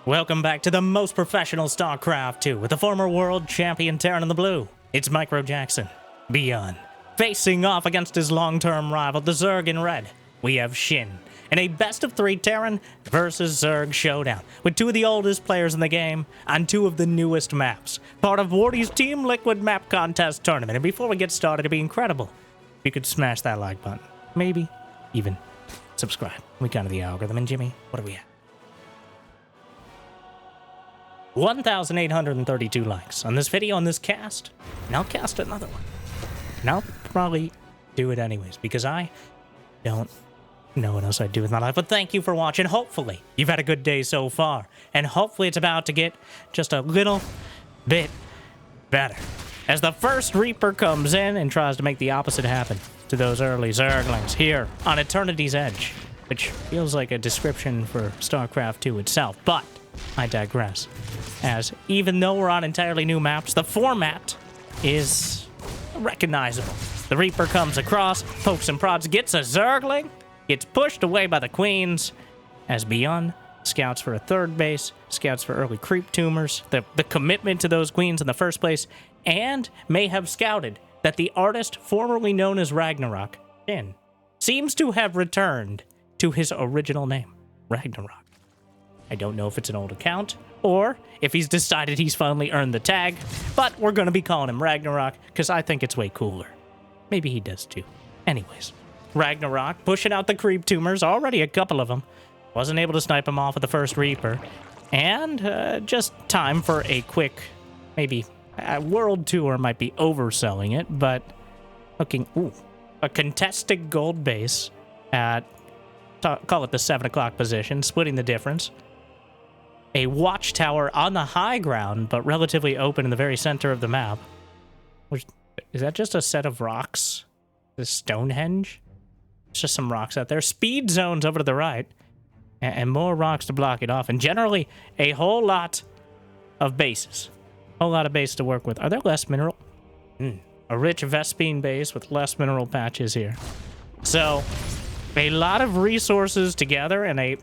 Welcome back to the most professional StarCraft 2 with the former world champion Terran in the blue. It's Micro Jackson, ByuN, facing off against his long-term rival, the Zerg in red. We have SHIN in a best-of-3 Terran versus Zerg showdown with two of the oldest players in the game on two of the newest maps, part of Wardy's Team Liquid Map Contest Tournament. And before we get started, it'd be incredible if you could smash that like button. Maybe even subscribe. We got the algorithm. And Jimmy, what are we at? 1,832 likes on this video, on this cast, and I'll cast another one. And I'll probably do it anyways, because I don't know what else I'd do with my life. But thank you for watching. Hopefully, you've had a good day so far, and hopefully it's about to get just a little bit better. As the first Reaper comes in and tries to make the opposite happen to those early Zerglings here on Eternity's Edge, which feels like a description for StarCraft 2 itself, but I digress. As even though we're on entirely new maps, the format is recognizable. The Reaper comes across, pokes and prods, gets a Zergling, gets pushed away by the Queens, as ByuN scouts for a third base, scouts for early creep tumors, the commitment to those Queens in the first place, and may have scouted that the artist formerly known as Ragnarok, SHIN, seems to have returned to his original name, Ragnarok. I don't know if it's an old account, or if he's decided he's finally earned the tag, but we're going to be calling him Ragnarok, because I think it's way cooler. Maybe he does too. Anyways, Ragnarok pushing out the creep tumors, already a couple of them. Wasn't able to snipe him off with the first Reaper. And just time for a quick, maybe a world tour might be overselling it, but looking, a contested gold base at, call it the 7 o'clock position, splitting the difference. A watchtower on the high ground, but relatively open in the very center of the map. Is that just a set of rocks? This Stonehenge? It's just some rocks out there. Speed zones over to the right. And more rocks to block it off. And generally, a whole lot of bases. A whole lot of bases to work with. Are there less mineral? A rich Vespine base with less mineral patches here. So, a lot of resources together and a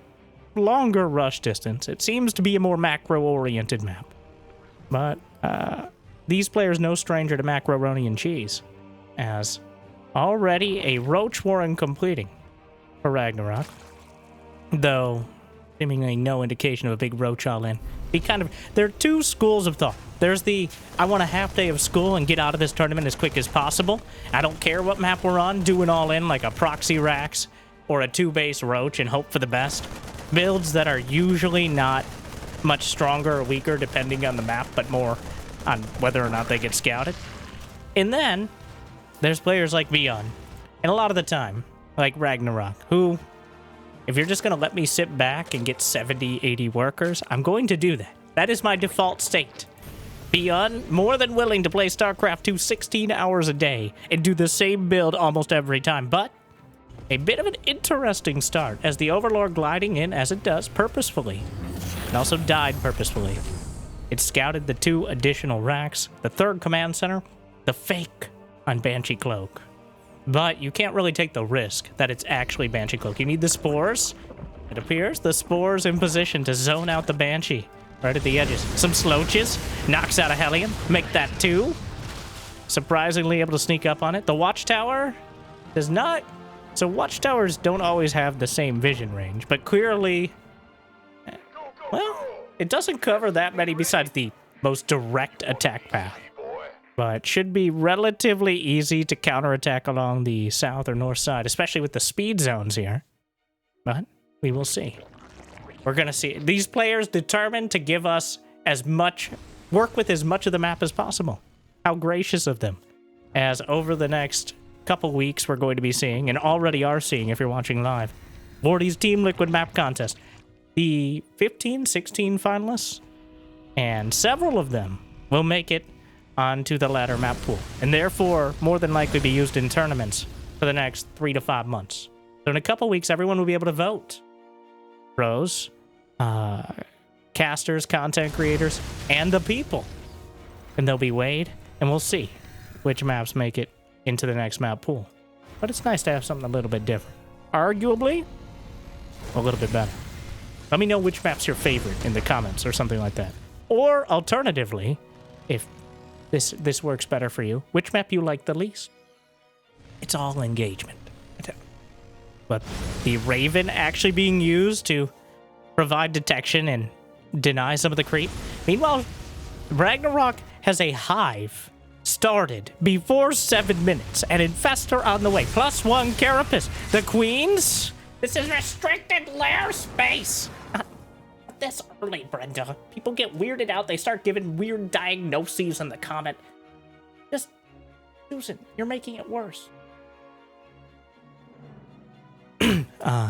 longer rush distance. It seems to be a more macro-oriented map. But these players no stranger to macaroni and cheese, as already a Roach Warren completing for Ragnarok, though seemingly no indication of a big Roach all-in. There are two schools of thought. There's the, I want a half day of school and get out of this tournament as quick as possible. I don't care what map we're on, do an all-in like a Proxy Rax or a 2-base Roach and hope for the best. Builds that are usually not much stronger or weaker depending on the map, but more on whether or not they get scouted. And then there's players like ByuN, and a lot of the time, like Ragnarok, who, if you're just going to let me sit back and get 70, 80 workers, I'm going to do that. That is my default state. ByuN, more than willing to play StarCraft 2 16 hours a day and do the same build almost every time, but a bit of an interesting start as the Overlord gliding in as it does purposefully. It also died purposefully. It scouted the 2 additional racks, the 3rd command center, the fake on Banshee Cloak. But you can't really take the risk that it's actually Banshee Cloak. You need the spores. It appears the spores in position to zone out the Banshee right at the edges. Some Sloaches, knocks out a Hellion, make that 2. Surprisingly able to sneak up on it. The Watchtower does not. So watchtowers don't always have the same vision range, but clearly, well, it doesn't cover that many besides the most direct attack path. But should be relatively easy to counterattack along the south or north side, especially with the speed zones here. But we will see. We're going to see. These players determined to give us as much, work with as much of the map as possible. How gracious of them. As over the next couple weeks we're going to be seeing, and already are seeing if you're watching live, Wardy's Team Liquid Map Contest. The 15, 16 finalists, and several of them will make it onto the latter map pool, and therefore more than likely be used in tournaments for the next 3 to 5 months. So in a couple weeks, everyone will be able to vote. Pros, casters, content creators, and the people. And they'll be weighed, and we'll see which maps make it into the next map pool. But it's nice to have something a little bit different. Arguably, a little bit better. Let me know which map's your favorite in the comments or something like that. Or alternatively, if this works better for you, which map you like the least. It's all engagement. But the Raven actually being used to provide detection and deny some of the creep. Meanwhile, Ragnarok has a hive started before 7 minutes, and Infestor on the way. +1 Carapace. The Queens? This is restricted lair space. Not this early, Brenda. People get weirded out. They start giving weird diagnoses in the comment. Just, Susan, you're making it worse.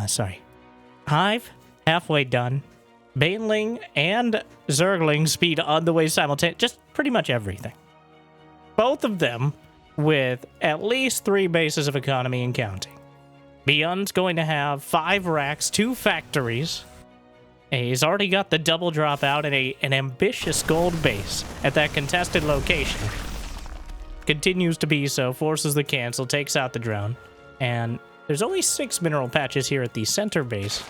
Sorry. Hive, halfway done. Baneling and Zergling speed on the way simultaneously. Just pretty much everything. Both of them with at least 3 bases of economy and counting. ByuN's going to have 5 racks, 2 factories. He's already got the double drop out and an ambitious gold base at that contested location. Continues to be so, forces the cancel, takes out the drone. And there's only 6 mineral patches here at the center base.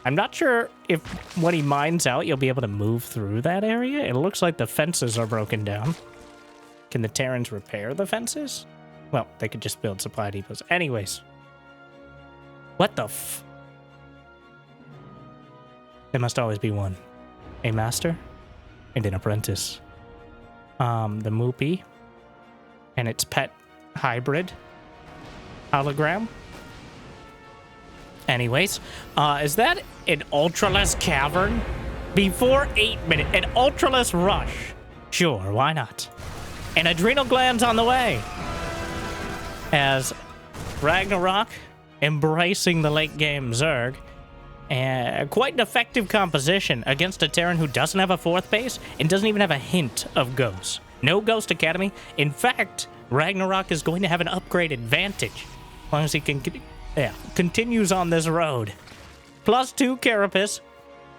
I'm not sure if when he mines out, you'll be able to move through that area. It looks like the fences are broken down. Can the Terrans repair the fences? Well, they could just build supply depots. Anyways. What the f... There must always be one. A master and an apprentice. The Moopy and its pet hybrid hologram. Anyways, is that an Ultralisk cavern? Before 8 minutes, an Ultralisk rush. Sure, why not? And adrenal glands on the way. As Ragnarok embracing the late game Zerg. And quite an effective composition against a Terran who doesn't have a 4th base and doesn't even have a hint of Ghost. No Ghost Academy. In fact, Ragnarok is going to have an upgrade advantage. As long as he can... Yeah, continues on this road. +2 Carapace.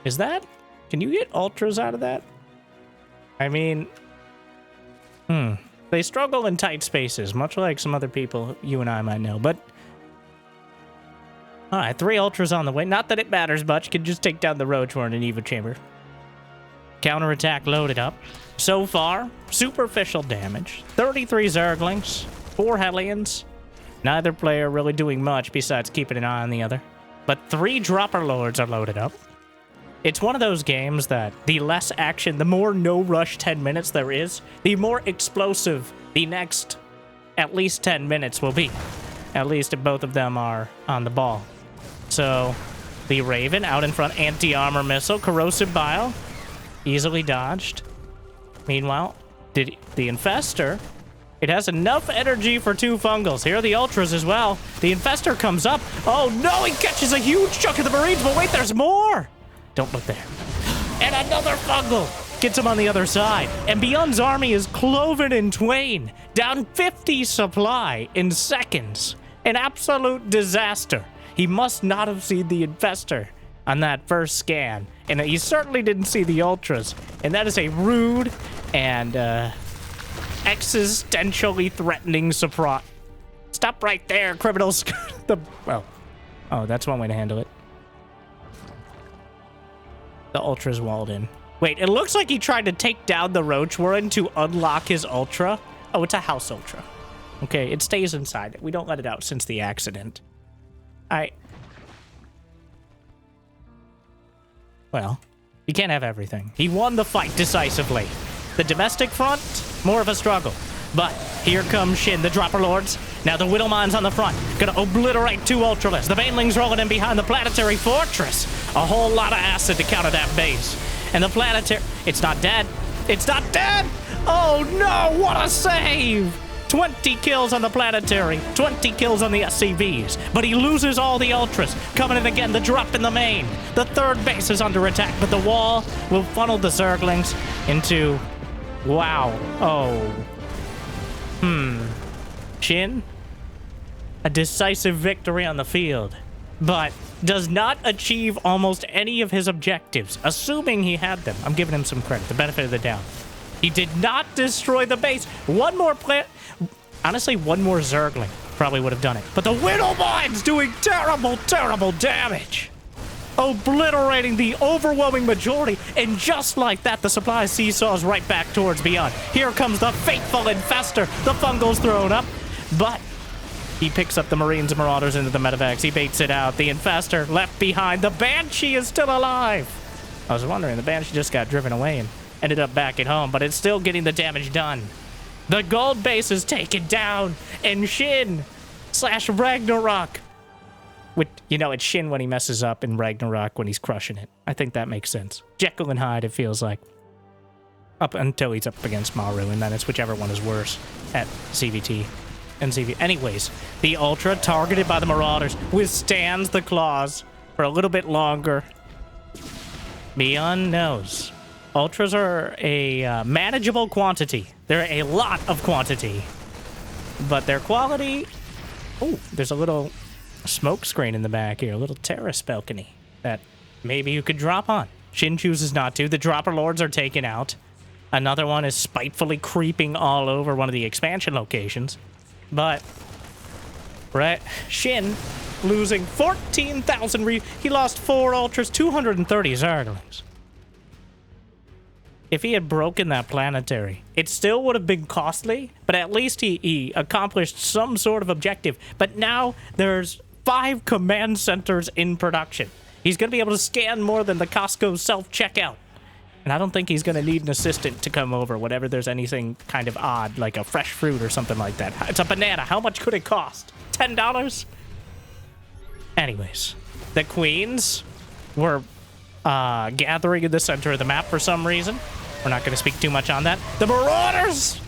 Is that... Can you get ultras out of that? I mean... They struggle in tight spaces, much like some other people you and I might know, but... Alright, 3 ultras on the way. Not that it matters much. Can just take down the Roachworm and Eva Chamber. Counterattack loaded up. So far, superficial damage. 33 Zerglings. 4 Hellions. Neither player really doing much besides keeping an eye on the other. But 3 Dropper Lords are loaded up. It's one of those games that the less action, the more no-rush 10 minutes there is, the more explosive the next at least 10 minutes will be. At least if both of them are on the ball. So, the Raven out in front, anti-armor missile, corrosive bile, easily dodged. Meanwhile, the Infestor... It has enough energy for 2 fungals. Here are the ultras as well. The Infestor comes up. Oh no, he catches a huge chunk of the Marines, but wait, there's more! Don't look there. And another fungal gets him on the other side. And ByuN's army is cloven in twain. Down 50 supply in seconds. An absolute disaster. He must not have seen the Infestor on that first scan. And he certainly didn't see the ultras. And that is a rude and, existentially threatening surprise. Stop right there, criminals. Oh, that's one way to handle it. The ultra's walled in. Wait, it looks like he tried to take down the Roachworm to unlock his ultra. Oh, it's a house ultra. Okay, it stays inside. We don't let it out since the accident. Well, you can't have everything. He won the fight decisively. The domestic front, more of a struggle. But here comes SHIN, the Dropper Lords. Now the Widowmines on the front. Gonna obliterate 2 Ultralisks. The Banelings rolling in behind the Planetary Fortress. A whole lot of acid to counter that base. And the Planetary... It's not dead. It's not dead! Oh no, what a save! 20 kills on the Planetary. 20 kills on the SCVs. But he loses all the Ultras. Coming in again, the drop in the main. The 3rd base is under attack, but the wall will funnel the Zerglings into... Wow. Oh. SHIN? A decisive victory on the field, but does not achieve almost any of his objectives, assuming he had them. I'm giving him some credit, the benefit of the doubt. He did not destroy the base. One more honestly, one more Zergling probably would have done it. But the Widowmine's doing terrible, terrible damage. obliterating the overwhelming majority. And just like that, the supply seesaws right back towards ByuN. Here comes the fateful Infestor. The Fungal's thrown up, but he picks up the Marines and Marauders into the medevacs. He baits it out. The Infestor left behind. The Banshee is still alive. I was wondering, the Banshee just got driven away and ended up back at home, but it's still getting the damage done. The gold base is taken down, and SHIN / Ragnarok. You know, it's SHIN when he messes up and Ragnarok when he's crushing it. I think that makes sense. Jekyll and Hyde, it feels like. Up until he's up against Maru, and then it's whichever one is worse at CVT and CV. Anyways, the Ultra, targeted by the Marauders, withstands the claws for a little bit longer. ByuN knows. Ultras are a manageable quantity. They're a lot of quantity. But their quality... Oh, there's a little smoke screen in the back here. A little terrace balcony that maybe you could drop on. SHIN chooses not to. The Dropper Lords are taken out. Another one is spitefully creeping all over one of the expansion locations. But... right, SHIN losing 14,000... He lost 4 Ultras, 230 Zerglings. If he had broken that planetary, it still would have been costly, but at least he accomplished some sort of objective. But now there's 5 command centers in production. He's going to be able to scan more than the Costco self-checkout. And I don't think he's going to need an assistant to come over whenever there's anything kind of odd, like a fresh fruit or something like that. It's a banana. How much could it cost? $10? Anyways, the Queens were gathering in the center of the map for some reason. We're not going to speak too much on that. The Marauders!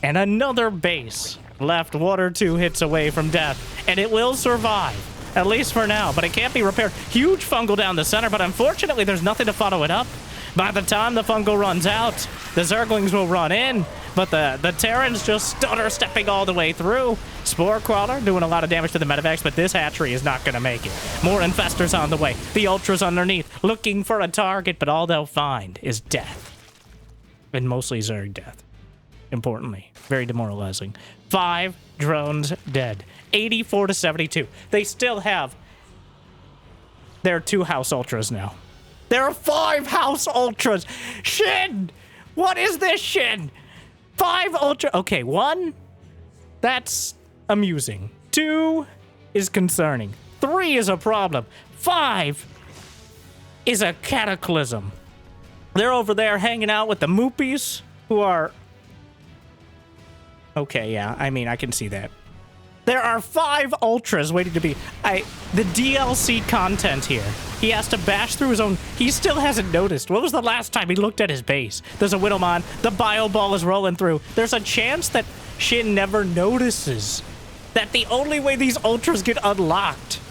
And another base left 1 or 2 hits away from death. And it will survive, at least for now, but it can't be repaired. Huge Fungal down the center, but unfortunately there's nothing to follow it up. By the time the Fungal runs out, the Zerglings will run in, but the Terrans just stutter stepping all the way through. Spore Crawler doing a lot of damage to the medevacs, but this hatchery is not going to make it. More Infestors on the way. The Ultras underneath, looking for a target, but all they'll find is death. And mostly Zerg death. Importantly. Very demoralizing. 5 drones dead. 84 to 72. They still have their 2 House Ultras now. There are 5 House Ultras! SHIN! What is this, SHIN? 5 Ultra... Okay, 1... That's amusing. 2 is concerning. 3 is a problem. 5 is a cataclysm. They're over there hanging out with the Moopies, who are... Okay, yeah, I mean, I can see that. There are 5 Ultras waiting to be... The DLC content here. He has to bash through his own... He still hasn't noticed. When was the last time he looked at his base? There's a Widowmon. The Bio Ball is rolling through. There's a chance that SHIN never notices that the only way these Ultras get unlocked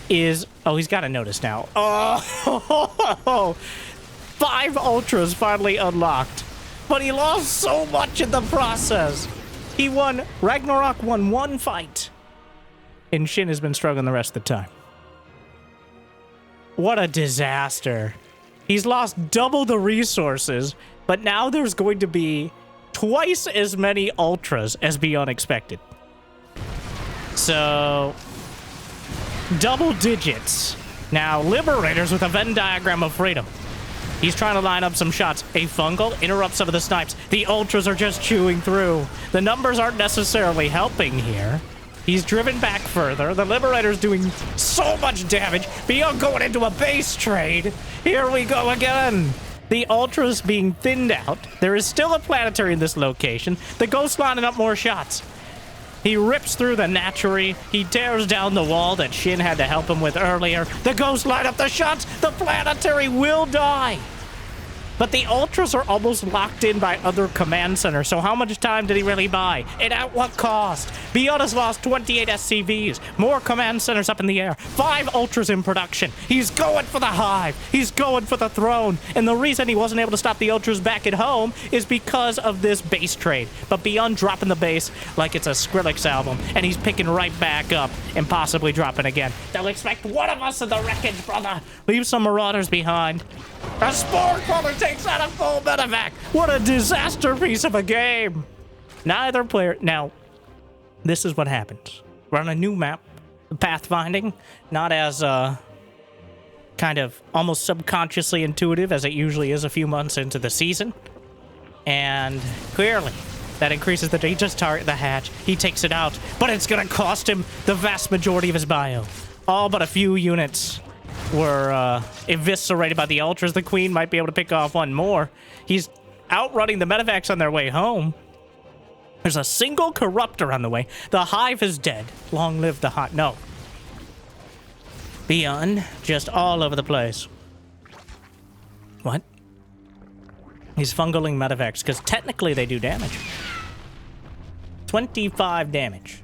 is... Oh, he's got to notice now. Oh, 5 Ultras finally unlocked. But he lost so much in the process. He won... Ragnarok won 1 fight. And SHIN has been struggling the rest of the time. What a disaster. He's lost double the resources, but now there's going to be twice as many Ultras as ByuN expected. So... double digits. Now, Liberators with a Venn diagram of freedom. He's trying to line up some shots. A Fungal interrupts some of the snipes. The Ultras are just chewing through. The numbers aren't necessarily helping here. He's driven back further. The Liberator's doing so much damage. ByuN going into a base trade. Here we go again. The Ultras being thinned out. There is still a planetary in this location. The Ghost lining up more shots. He rips through the Natchery. He tears down the wall that SHIN had to help him with earlier. The Ghosts line up the shots. The planetary will die. But the Ultras are almost locked in by other command centers, so how much time did he really buy? And at what cost? ByuN has lost 28 SCVs, more command centers up in the air, 5 Ultras in production. He's going for the hive. He's going for the throne. And the reason he wasn't able to stop the Ultras back at home is because of this base trade. But ByuN dropping the base like it's a Skrillex album, and he's picking right back up and possibly dropping again. They'll expect one of us in the wreckage, brother. Leave some Marauders behind. A Spore Crawler takes out a full medevac. What a disaster piece of a game. Neither player... Now, this is what happens. We're on a new map. Pathfinding. Not as kind of almost subconsciously intuitive, as it usually is a few months into the season. And clearly, that increases he just target the hatch. He takes it out, but it's going to cost him the vast majority of his bio. All but a few units were eviscerated by the Ultras. The Queen might be able to pick off one more. He's outrunning the medevacs on their way home. There's a single Corruptor on the way. The Hive is dead. Long live the Hive. No. ByuN, just all over the place. What? He's fungaling medevacs, because technically they do damage. 25 damage.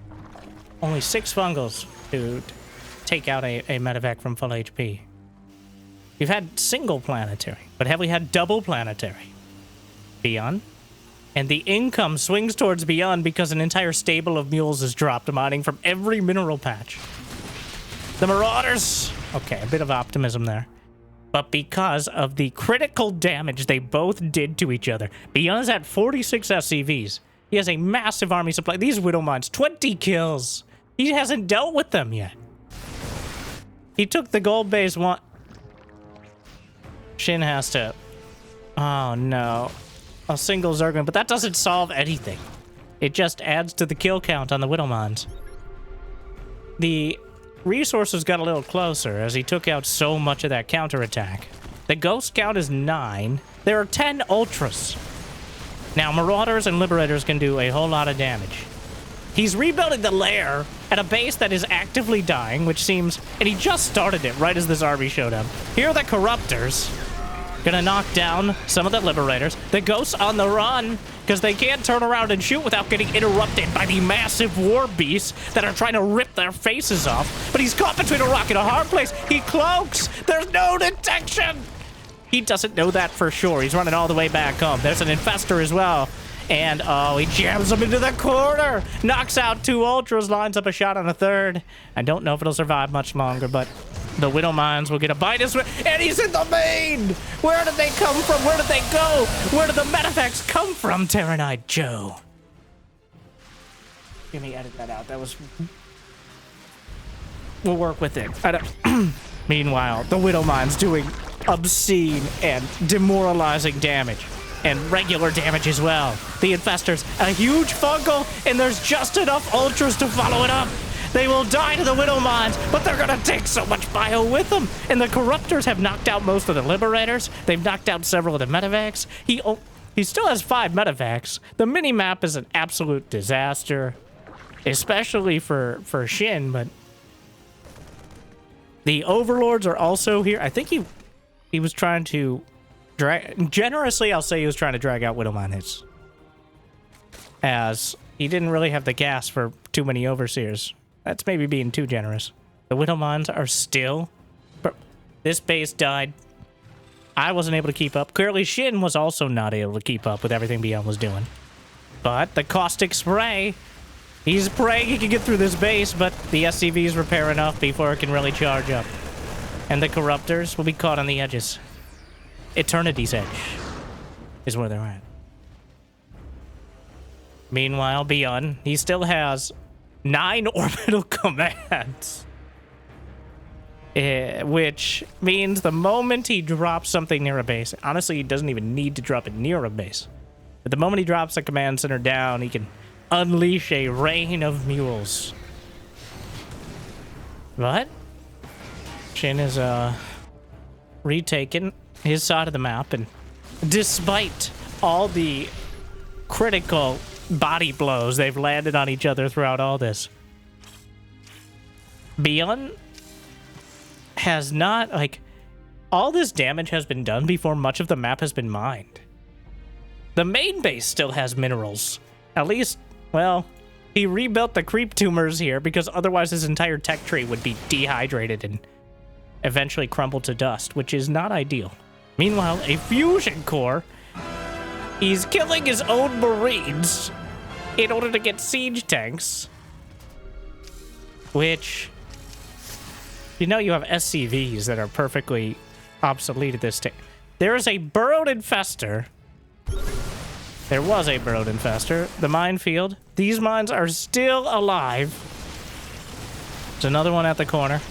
Only 6 fungals to take out a medevac from full HP. We've had single planetary, but have we had double planetary? ByuN? And the income swings towards ByuN because an entire stable of mules is dropped, mining from every mineral patch. The Marauders! Okay, a bit of optimism there. But because of the critical damage they both did to each other, ByuN's at 46 SCVs. He has a massive army supply. These Widow Mines, 20 kills. He hasn't dealt with them yet. He took the gold base one. SHIN has to... Oh, no. A single Zerg, but that doesn't solve anything. It just adds to the kill count on the Widow Mines. The resources got a little closer as he took out so much of that counterattack. The ghost count is 9. There are 10 Ultras. Now, Marauders and Liberators can do a whole lot of damage. He's rebuilding the lair at a base that is actively dying, which seems... And he just started it right as this army showed up. Here are the Corruptors. Gonna knock down some of the Liberators. The Ghosts on the run, because they can't turn around and shoot without getting interrupted by the massive war beasts that are trying to rip their faces off. But he's caught between a rock and a hard place. He cloaks. There's no detection. He doesn't know that for sure. He's running all the way back home. There's an Infestor as well. And, oh, he jams him into the corner. Knocks out 2 Ultras, lines up a shot on a third. I don't know if it'll survive much longer, but the Widow Mines will get a bite as well. And he's in the main! Where did they come from? Where did they go? Where did the medevacs come from, Terran Joe? Let me edit that out. That was... We'll work with it. Meanwhile, the Widow Mines doing obscene and demoralizing damage. And regular damage as well. The Infestors, a huge fungal, and there's just enough Ultras to follow it up. They will die to the Widow Mines, but they're gonna take so much bio with them. And the Corruptors have knocked out most of the Liberators. They've knocked out several of the medevacs. He still has 5 medevacs. The mini-map is an absolute disaster, especially for SHIN, but the Overlords are also here. I think he was trying to... Generously, I'll say he was trying to drag out Widow Mine hits, as he didn't really have the gas for too many Overseers. That's maybe being too generous. The Widow Mines are still... This base died. I wasn't able to keep up. Clearly, SHIN was also not able to keep up with everything ByuN was doing. But the Caustic Spray... He's praying he can get through this base, but the SCVs repair enough before it can really charge up. And the Corruptors will be caught on the edges. Eternity's Edge is where they're at. Meanwhile, ByuN, he still has 9 orbital commands. Which means the moment he drops something near a base, honestly, he doesn't even need to drop it near a base. But the moment he drops a command center down, he can unleash a rain of mules. But SHIN is retaken his side of the map, and despite all the critical body blows they've landed on each other throughout all this, ByuN has not, like, all this damage has been done before much of the map has been mined. The main base still has minerals. At least, well, he rebuilt the creep tumors here because otherwise his entire tech tree would be dehydrated and eventually crumble to dust, which is not ideal. Meanwhile, a fusion core, he's killing his own Marines in order to get siege tanks, which, you know, you have SCVs that are perfectly obsolete at this stage. There is a burrowed infestor. There was a burrowed infestor. The minefield. These mines are still alive. There's another one at the corner.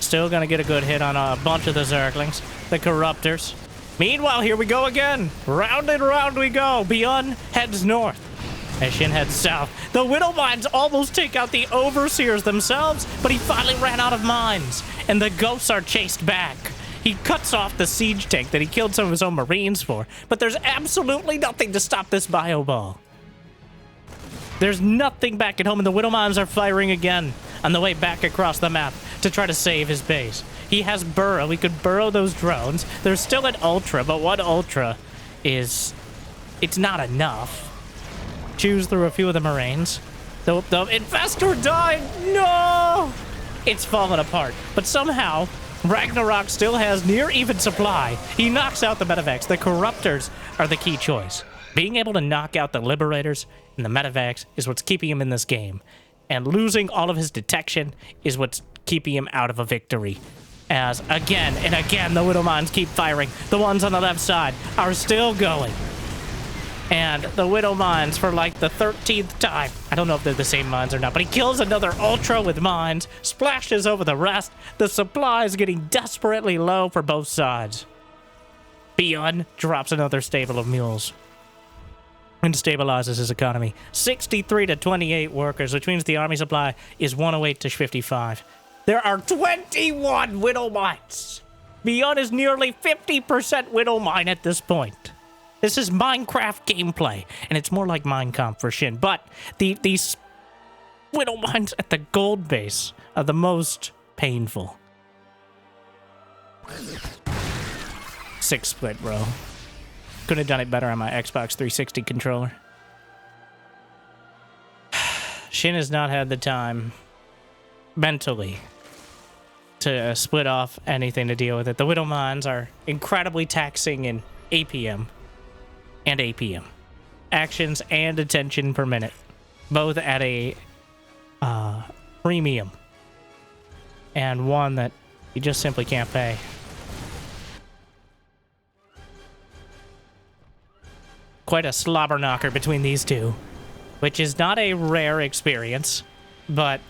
Still gonna get a good hit on a bunch of the Zerglings, the Corruptors. Meanwhile, here we go again. Round and round we go. ByuN heads north, as SHIN heads south. The Widow Mines almost take out the Overseers themselves, but he finally ran out of mines, and the Ghosts are chased back. He cuts off the siege tank that he killed some of his own Marines for, but there's absolutely nothing to stop this bio ball. There's nothing back at home, and the Widow Mines are firing again on the way back across the map to try to save his base. He has burrow. He could burrow those drones. There's still an Ultra, but one Ultra is... it's not enough. Chews through a few of the Marines. The Infestor died! No! It's fallen apart. But somehow, Ragnarok still has near even supply. He knocks out the Medivacs. The Corruptors are the key choice. Being able to knock out the Liberators and the Medivacs is what's keeping him in this game. And losing all of his detection is what's keeping him out of a victory. As again and again, the Widow Mines keep firing. The ones on the left side are still going. And the Widow Mines, for like the 13th time, I don't know if they're the same mines or not, but he kills another Ultra with mines, splashes over the rest. The supply is getting desperately low for both sides. ByuN drops another stable of mules and stabilizes his economy. 63 to 28 workers, which means the army supply is 108 to 55. There are 21 Widow Mines. ByuN is nearly 50% Widow Mine at this point. This is Minecraft gameplay, and it's more like Minecomp for SHIN. But these Widow Mines at the gold base are the most painful. 6 split, bro. Could have done it better on my Xbox 360 controller. SHIN has not had the time mentally to split off anything to deal with it. The Widow Mines are incredibly taxing in APM and APM. Actions and attention per minute. Both at a premium. And one that you just simply can't pay. Quite a slobber knocker between these two, which is not a rare experience, but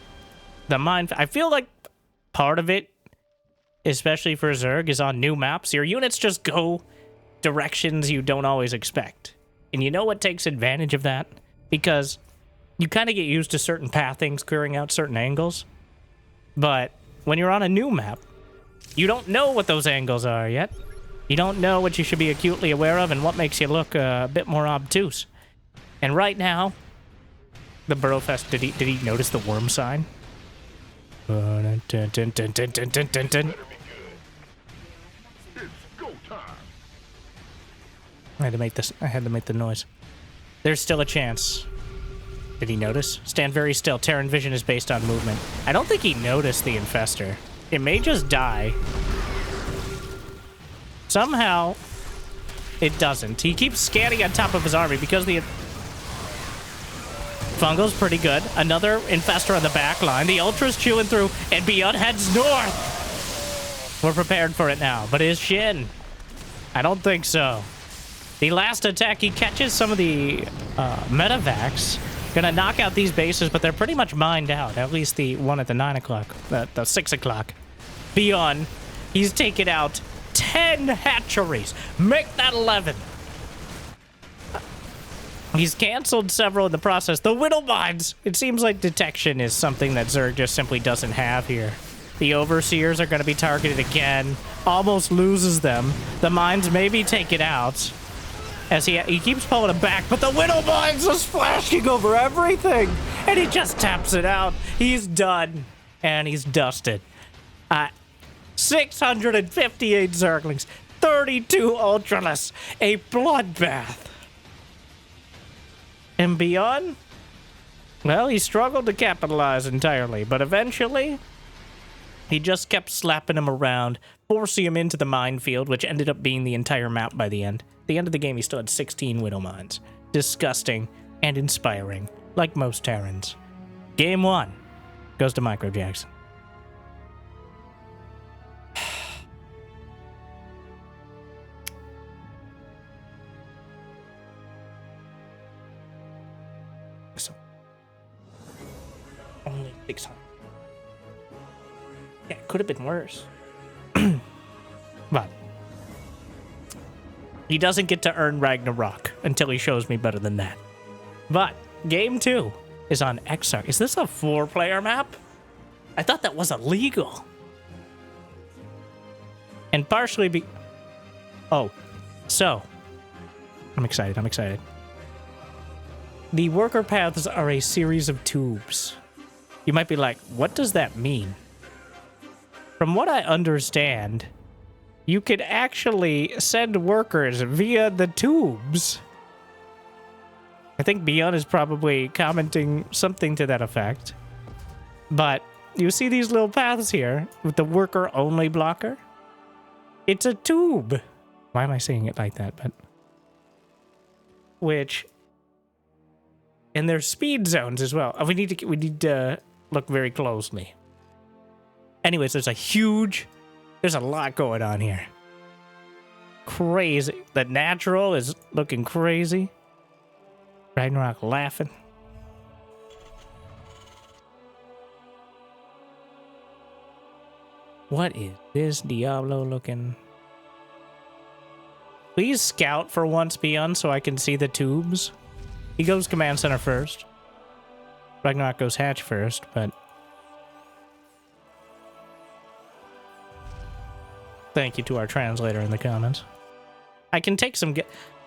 the mine... I feel like part of it, especially for Zerg, is on new maps. Your units just go directions you don't always expect. And you know what takes advantage of that? Because you kind of get used to certain pathings, clearing out certain angles. But when you're on a new map, you don't know what those angles are yet. You don't know what you should be acutely aware of and what makes you look a bit more obtuse. And right now, the Burrowfest, did he notice the worm sign? I had to make this. I had to make the noise. There's still a chance. Did he notice? Stand very still. Terran vision is based on movement. I don't think he noticed the Infestor. It may just die. Somehow, it doesn't. He keeps scanning on top of his army because the Fungal's pretty good. Another Infestor on the back line. The Ultra's chewing through, and ByuN heads north. We're prepared for it now, but is SHIN? I don't think so. The last attack, he catches some of the Medivacs. Gonna knock out these bases, but they're pretty much mined out. At least the one at the 9 o'clock, the 6 o'clock. ByuN, he's taken out 10 hatcheries. Make that 11. He's canceled several in the process. The Widow Mines. It seems like detection is something that Zerg just simply doesn't have here. The Overseers are going to be targeted again. Almost loses them. The mines maybe take it out. As he keeps pulling them back, but the Widow Mines are splashing over everything. And he just taps it out. He's done. And he's dusted. 658 Zerglings. 32 Ultralisks. A bloodbath. And ByuN? Well, he struggled to capitalize entirely, but eventually, he just kept slapping him around, forcing him into the minefield, which ended up being the entire map by the end. At the end of the game, he still had 16 Widow Mines. Disgusting and inspiring, like most Terrans. Game 1 goes to Micro Jackson. Only 600. Yeah, it could have been worse. But he doesn't get to earn Ragnarok until he shows me better than that. But game 2 is on Exark. Is this a 4-player map? I thought that was illegal. And partially oh, so I'm excited. I'm excited. The worker paths are a series of tubes. You might be like, what does that mean? From what I understand, you could actually send workers via the tubes. I think ByuN is probably commenting something to that effect. But you see these little paths here with the worker-only blocker? It's a tube. Why am I saying it like that? But which, and there's speed zones as well. We need to look very closely. Anyways, there's a lot going on here. Crazy. The natural is looking crazy. Ragnarok laughing. What is this Diablo looking? Please scout for once, ByuN, so I can see the tubes. He goes command center first. Ragnarok goes hatch first, but thank you to our translator in the comments. I can take some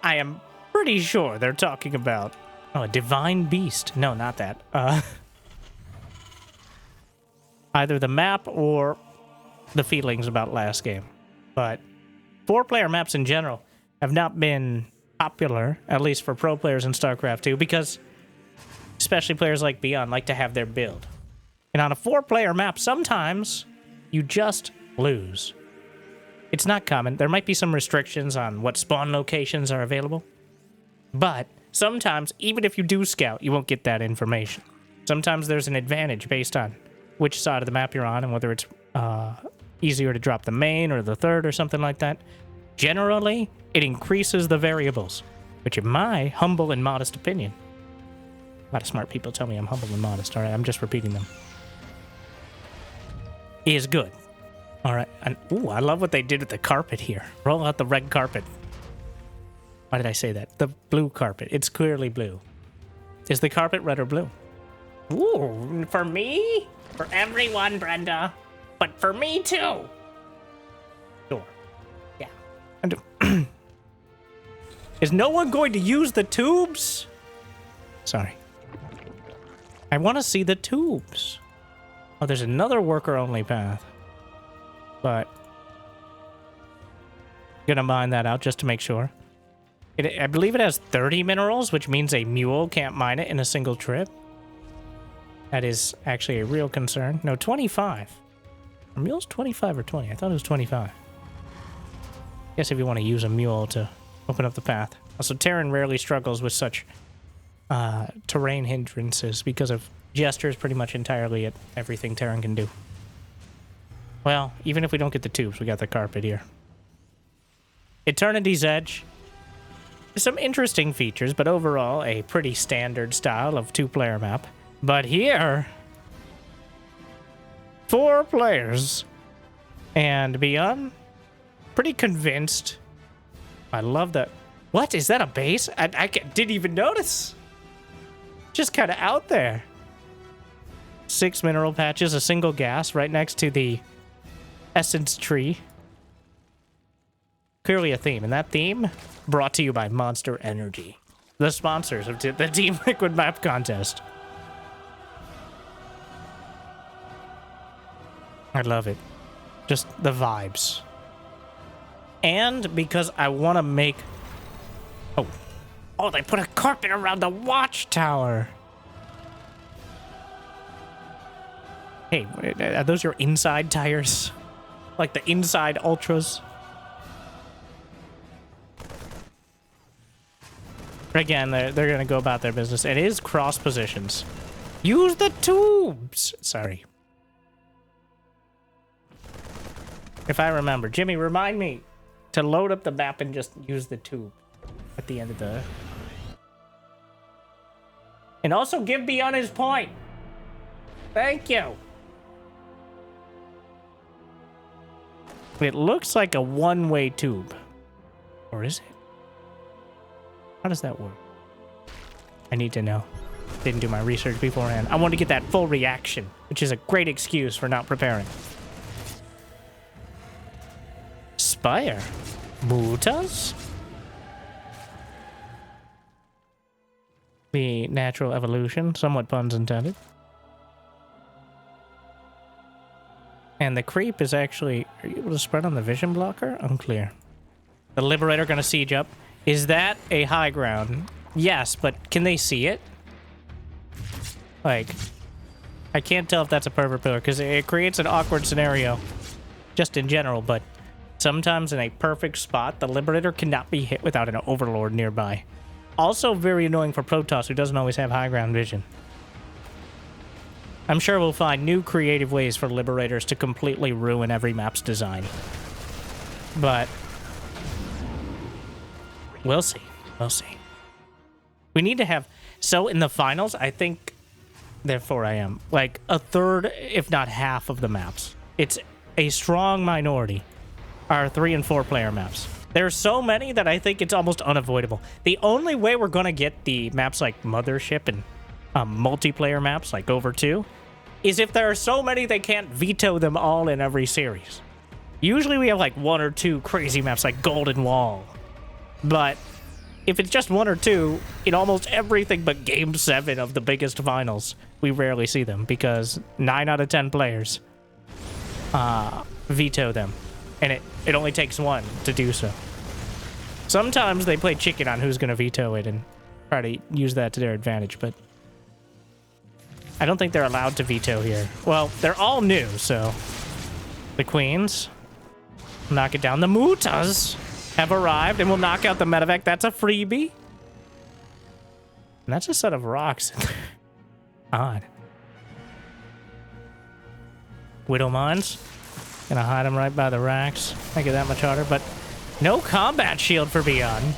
I am pretty sure they're talking about a divine beast. No, not that. Either the map or the feelings about last game. But 4-player maps in general have not been popular, at least for pro players in StarCraft 2, because especially players like ByuN like to have their build. And on a 4-player map, sometimes you just lose. It's not common. There might be some restrictions on what spawn locations are available. But sometimes, even if you do scout, you won't get that information. Sometimes there's an advantage based on which side of the map you're on and whether it's easier to drop the main or the third or something like that. Generally, it increases the variables, which in my humble and modest opinion, a lot of smart people tell me I'm humble and modest, all right? I'm just repeating them. Is good. All right. And, ooh, I love what they did with the carpet here. Roll out the red carpet. Why did I say that? The blue carpet. It's clearly blue. Is the carpet red or blue? Ooh, for me? For everyone, Brenda. But for me, too. Sure. Yeah. And is no one going to use the tubes? Sorry. I want to see the tubes. Oh, there's another worker-only path. But gonna mine that out just to make sure. I believe it has 30 minerals, which means a mule can't mine it in a single trip. That is actually a real concern. No, 25. Are mules 25 or 20? I thought it was 25. Guess if you want to use a mule to open up the path. Also, Terran rarely struggles with such terrain hindrances because of gestures pretty much entirely at everything Terran can do. Well, even if we don't get the tubes, we got the carpet here. Eternity's Edge. Some interesting features, but overall a pretty standard style of 2-player map. But here, 4 players. And ByuN, pretty convinced. I love that. What? Is that a base? I didn't even notice. Just kind of out there. 6 mineral patches, a single gas right next to the essence tree. Clearly a theme, and that theme brought to you by Monster Energy, the sponsors of the Team Liquid Map Contest. I love it. Just the vibes. And because I want to make... Oh, they put a carpet around the watchtower. Hey, are those your inside tires? Like the inside ultras? Again, they're going to go about their business. It is cross positions. Use the tubes! Sorry. If I remember. Jimmy, remind me to load up the map and just use the tube at the end of the... And also give ByuN his point. Thank you. It looks like a one-way tube. Or is it? How does that work? I need to know. Didn't do my research beforehand. I want to get that full reaction, which is a great excuse for not preparing. Spire. Mutas? The natural evolution, somewhat puns intended. And the creep is actually... Are you able to spread on the vision blocker? Unclear. The Liberator gonna siege up. Is that a high ground? Yes, but can they see it? Like, I can't tell if that's a pervert pillar, because it creates an awkward scenario, just in general, but sometimes in a perfect spot, the Liberator cannot be hit without an Overlord nearby. Also very annoying for Protoss, who doesn't always have high ground vision. I'm sure we'll find new creative ways for Liberators to completely ruin every map's design. But we'll see. We'll see. We need to have... So in the finals, I think... Therefore I am. Like, a third, if not half of the maps. It's a strong minority. Are 3 and 4 player maps. There are so many that I think it's almost unavoidable. The only way we're going to get the maps like Mothership and multiplayer maps like Over 2 is if there are so many they can't veto them all in every series. Usually we have like 1 or 2 crazy maps like Golden Wall. But if it's just 1 or 2, in almost everything but Game 7 of the biggest finals, we rarely see them because 9 out of 10 players veto them. And it only takes 1 to do so. Sometimes they play chicken on who's going to veto it and try to use that to their advantage, but I don't think they're allowed to veto here. Well, they're all new, so the Queens knock it down. The Mutas have arrived and will knock out the medevac. That's a freebie. And that's a set of rocks. Odd. Widow Mines. Gonna hide them right by the racks. Make it that much harder, but no combat shield for ByuN.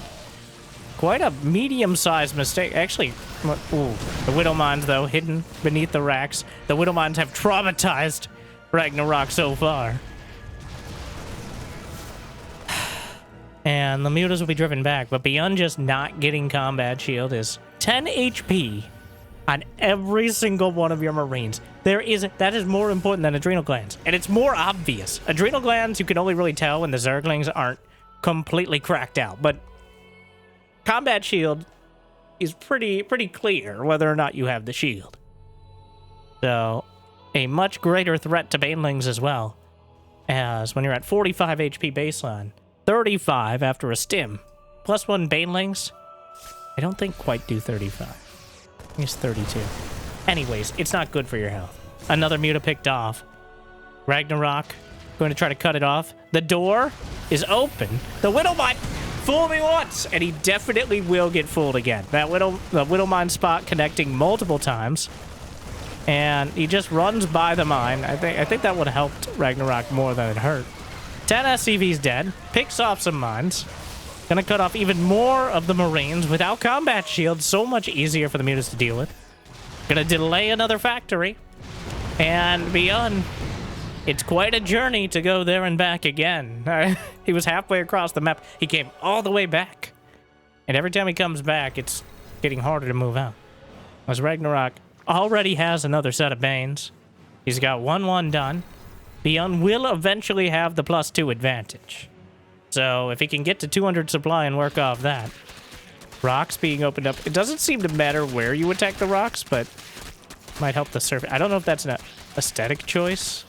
Quite a medium-sized mistake. Actually, ooh, the Widow Mines, though, hidden beneath the racks. The Widow Mines have traumatized Ragnarok so far. And the Mutas will be driven back, but ByuN just not getting combat shield is 10 HP on every single one of your Marines. That is more important than Adrenal Glands, and it's more obvious. Adrenal Glands, you can only really tell when the Zerglings aren't completely cracked out, but combat shield is pretty clear whether or not you have the shield. So, a much greater threat to Banelings as well, as when you're at 45 HP baseline, 35 after a stim, plus 1 Banelings, I don't think quite do 35. I think it's 32. Anyways, it's not good for your health. Another Muta picked off. Ragnarok going to try to cut it off. The door is open. The Widowmine fooled me once, and he definitely will get fooled again. The Widowmine spot connecting multiple times, and he just runs by the mine. I think that would have helped Ragnarok more than it hurt. 10 SCV's dead. Picks off some mines. Gonna cut off even more of the Marines without combat shield. So much easier for the Mutas to deal with. Gonna delay another factory. And ByuN, it's quite a journey to go there and back again. He was halfway across the map. He came all the way back. And every time he comes back, it's getting harder to move out. As Ragnarok already has another set of Banes. He's got 1-1 done. ByuN will eventually have the +2 advantage. So if he can get to 200 supply and work off that. Rocks being opened up. It doesn't seem to matter where you attack the rocks, but might help the surface. I don't know if that's an aesthetic choice.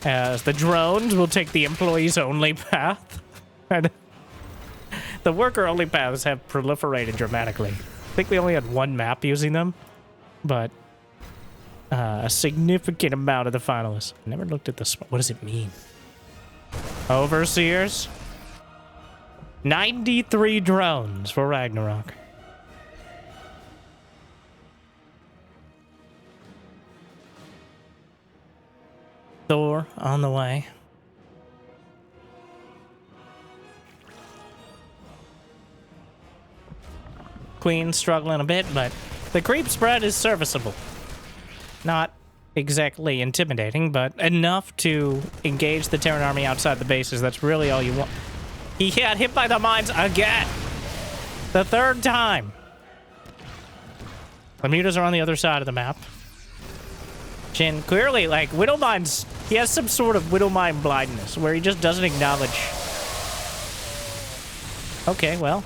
As the drones will take the employees only path. The worker only paths have proliferated dramatically. I think we only had 1 map using them, but a significant amount of the finalists. I never looked at this. What does it mean? Overseers. 93 drones for Ragnarok. Thor on the way. Queen struggling a bit, but the creep spread is serviceable. Not exactly intimidating, but enough to engage the Terran army outside the bases. That's really all you want. He got hit by the mines again. The third time. The mutas are on the other side of the map. SHIN, clearly, like, Widow Mine's... He has some sort of Widow Mine blindness, where he just doesn't acknowledge... Okay, well...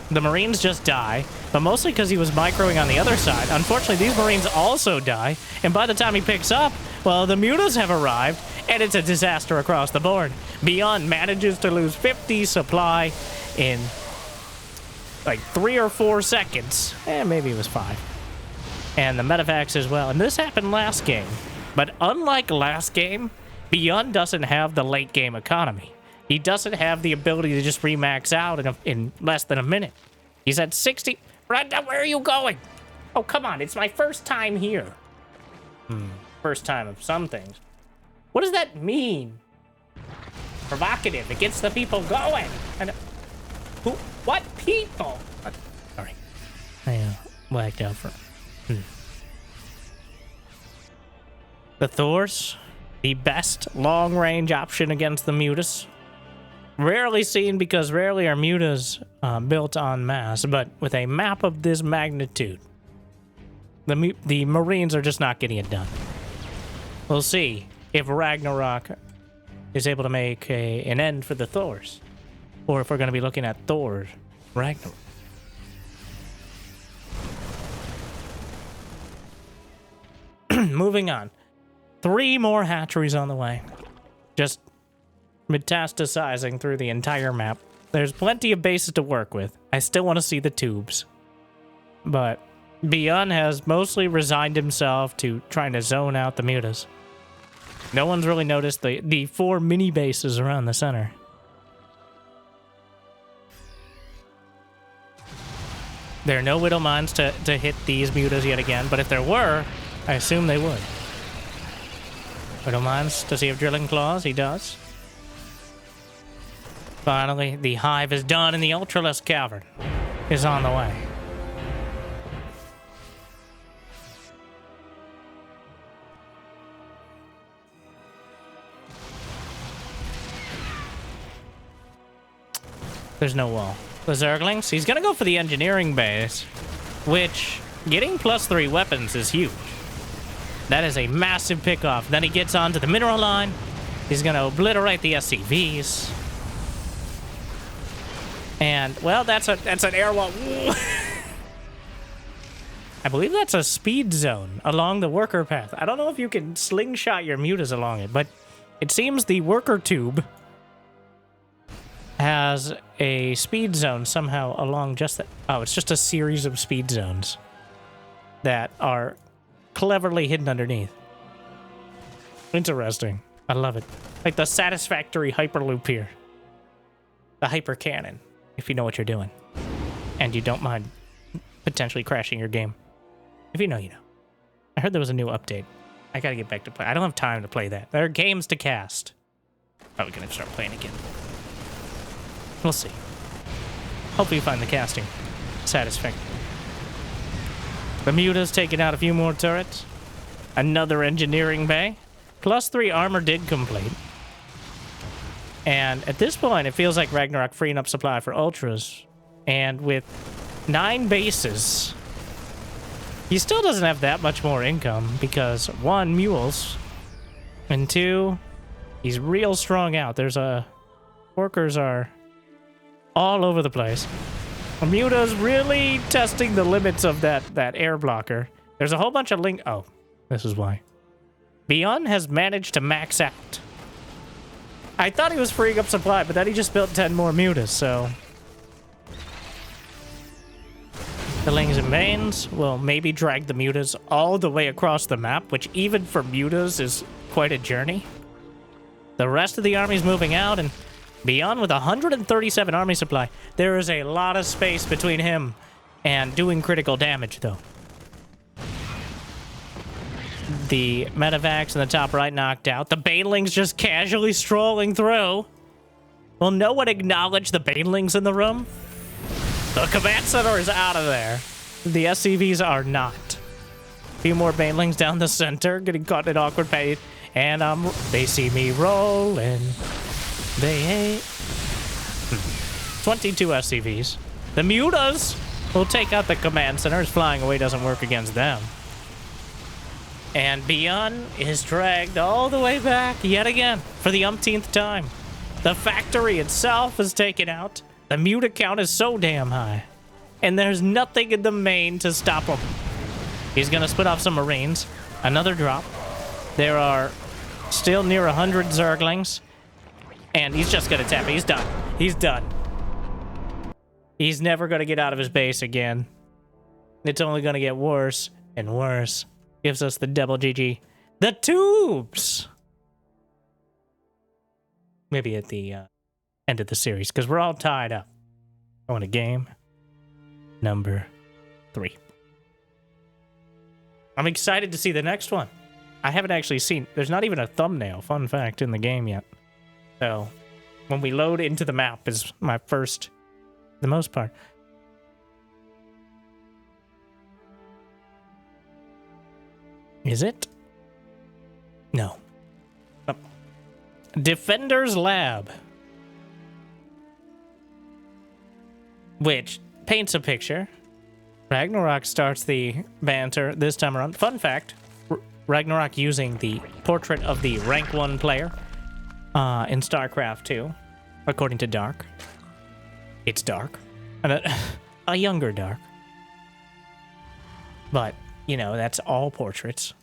The Marines just die, but mostly because he was microing on the other side. Unfortunately, these Marines also die, and by the time he picks up, well, the mutas have arrived, and it's a disaster across the board. ByuN manages to lose 50 supply in, like, 3 or 4 seconds. Maybe it was 5. And the medevacs as well. And this happened last game. But unlike last game, ByuN doesn't have the late game economy. He doesn't have the ability to just remax out in less than a minute. He's at 60. Brenda, where are you going? Oh, come on. It's my first time here. First time of some things. What does that mean? Provocative. It gets the people going. And who? What people? Sorry. I whacked out for... The Thors, the best long-range option against the mutas. Rarely seen because rarely are mutas built en masse, but with a map of this magnitude, the Marines are just not getting it done. We'll see if Ragnarok is able to make an end for the Thors, or if we're going to be looking at Thor Ragnarok. Moving on. 3 more hatcheries on the way. Just metastasizing through the entire map. There's plenty of bases to work with. I still want to see the tubes. But ByuN has mostly resigned himself to trying to zone out the mutas. No one's really noticed the 4 mini bases around the center. There are no Widow Mines to hit these mutas yet again, but if there were, I assume they would. Widow Mines, does he have Drilling Claws? He does. Finally, the hive is done and the Ultralisk Cavern is on the way. There's no wall. The Zerglings, he's gonna go for the engineering base, which getting +3 weapons is huge. That is a massive pickoff. Then he gets onto the mineral line. He's gonna obliterate the SCVs. And, well, that's an air wall. I believe that's a speed zone along the worker path. I don't know if you can slingshot your mutas along it, but it seems the worker tube has a speed zone somehow along just that. Oh, it's just a series of speed zones that are cleverly hidden underneath. Interesting. I love it. Like the satisfactory hyperloop here. The hyper cannon. If you know what you're doing. And you don't mind potentially crashing your game. If you know, you know. I heard there was a new update. I gotta get back to play. I don't have time to play that. There are games to cast. Probably gonna start playing again. We'll see. Hopefully you find the casting satisfactory. The muta's taking out a few more turrets. Another engineering bay. +3 armor did complete. And at this point, it feels like Ragnarok freeing up supply for Ultras. And with 9 bases, he still doesn't have that much more income because 1, mules, and 2, he's real strong out. There's workers are all over the place. Muta's really testing the limits of that air blocker. There's a whole bunch of oh, this is why. ByuN has managed to max out. I thought he was freeing up supply, but then he just built 10 more mutas, so... The Lings and Mains will maybe drag the mutas all the way across the map, which even for mutas is quite a journey. The rest of the army's moving out, and ByuN with 137 army supply. There is a lot of space between him and doing critical damage, though. The medevacs in the top right knocked out. The banelings just casually strolling through. Will no one acknowledge the banelings in the room? The command center is out of there. The SCVs are not. few more banelings down the center, getting caught in awkward pace. And they see me rolling. They hate. 22 SCVs. The mutas will take out the command centers. Flying away doesn't work against them. And ByuN is dragged all the way back yet again for the umpteenth time. The factory itself is taken out. The muta count is so damn high. And there's nothing in the main to stop him. He's going to split off some Marines. Another drop. There are still near 100 Zerglings. And he's just going to tap it. He's done. He's done. He's never going to get out of his base again. It's only going to get worse and worse. Gives us the double GG. The tubes! Maybe at the end of the series, because we're all tied up. Going to game number 3. I'm excited to see the next one. I haven't actually seen... There's not even a thumbnail, fun fact, in the game yet. So, when we load into the map is my first... the most part. Is it? No. Oh. Defender's Lab. Which paints a picture. Ragnarok starts the banter this time around. Fun fact, Ragnarok using the portrait of the rank 1 player in StarCraft 2, according to Dark. It's Dark. And a younger Dark. But, you know, that's all portraits.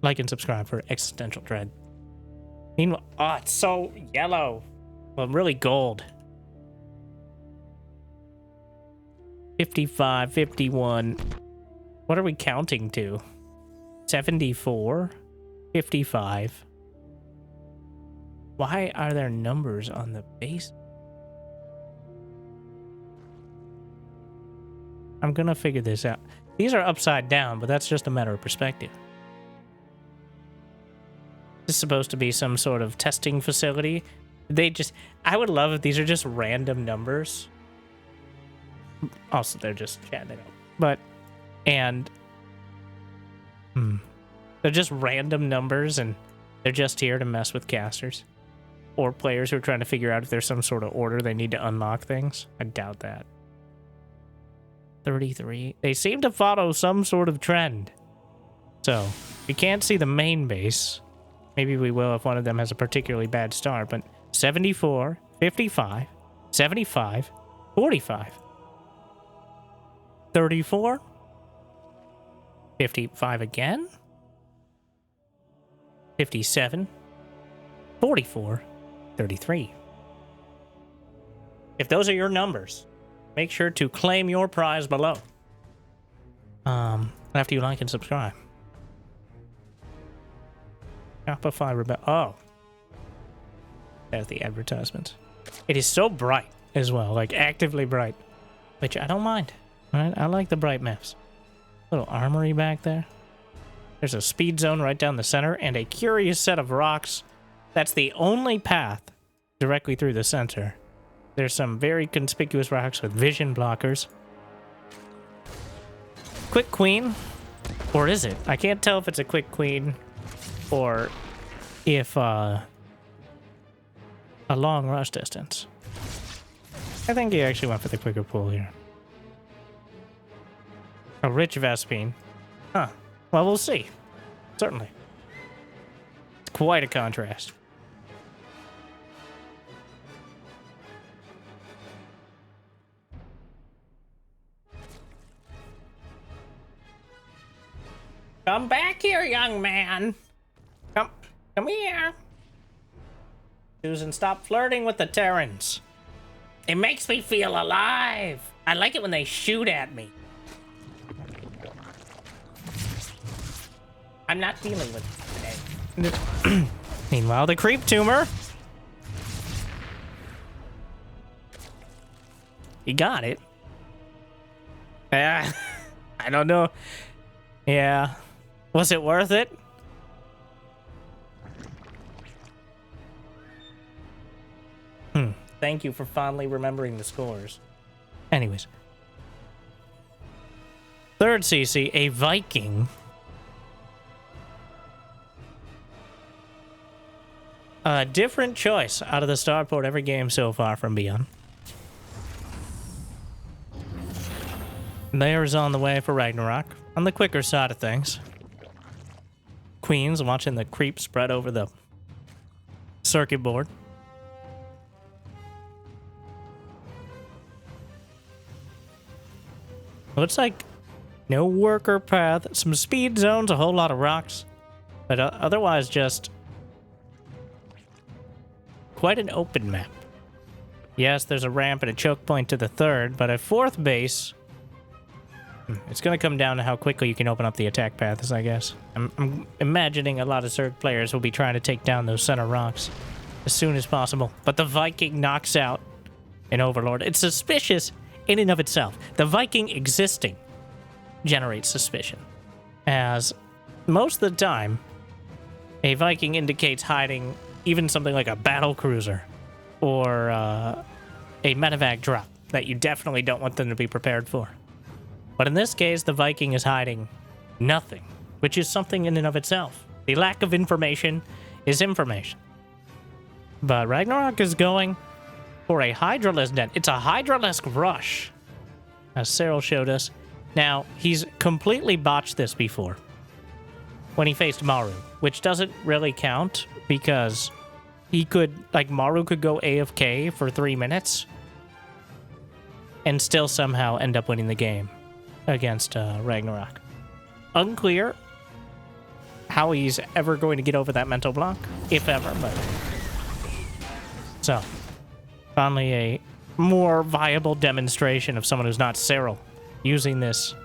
Like and subscribe for Existential Dread. Meanwhile, oh, it's so yellow. Well, really gold. 55, 51. What are we counting to? 74, 55. Why are there numbers on the base? I'm gonna figure this out. These are upside down, but that's just a matter of perspective. This is supposed to be some sort of testing facility. They just... I would love if these are just random numbers. Also, they're just chatting it up. But... And... They're just random numbers, and they're just here to mess with casters. Or players who are trying to figure out if there's some sort of order they need to unlock things. I doubt that. 33. They seem to follow some sort of trend. So, we can't see the main base. Maybe we will if one of them has a particularly bad start, but 74, 55, 75, 45, 34, 55 again, 57, 44, 33. If those are your numbers, make sure to claim your prize below. After you like and subscribe. Shopify Rebel. Oh. There's the advertisement. It is so bright as well, like actively bright. Which I don't mind. Right? I like the bright maps. Little armory back there. There's a speed zone right down the center and a curious set of rocks. That's the only path directly through the center. There's some very conspicuous rocks with vision blockers. Quick queen. Or is it? I can't tell if it's a quick queen or if a long rush distance. I think he actually went for the quicker pull here. A rich Vespine. Huh. Well, we'll see. Certainly. It's quite a contrast. Come back here, young man. Come here. Susan, stop flirting with the Terrans. It makes me feel alive. I like it when they shoot at me. I'm not dealing with it today. Meanwhile, the creep tumor. He got it. I don't know. Yeah. Was it worth it? Thank you for fondly remembering the scores. Anyways. Third CC, a Viking. A different choice out of the starport every game so far from ByuN. Theirs on the way for Ragnarok, on the quicker side of things. Queens watching the creep spread over the circuit board. Looks like no worker path, some speed zones, a whole lot of rocks, but otherwise just quite an open map. Yes, there's a ramp and a choke point to the third, but a fourth base, it's going to come down to how quickly you can open up the attack paths, I guess. I'm imagining a lot of Zerg players will be trying to take down those center rocks as soon as possible. But the Viking knocks out an Overlord. It's suspicious in and of itself. The Viking existing generates suspicion, as most of the time, a Viking indicates hiding even something like a battle cruiser or a medevac drop that you definitely don't want them to be prepared for. But in this case, the Viking is hiding nothing, which is something in and of itself. The lack of information is information. But Ragnarok is going for a Hydralisk net. It's a Hydralisk rush, as Cyril showed us. Now, he's completely botched this before when he faced Maru, which doesn't really count because he could, like, Maru could go AFK for 3 minutes and still somehow end up winning the game against Ragnarok. Unclear how he's ever going to get over that mental block, if ever, but... So, finally a more viable demonstration of someone who's not Cyril using this.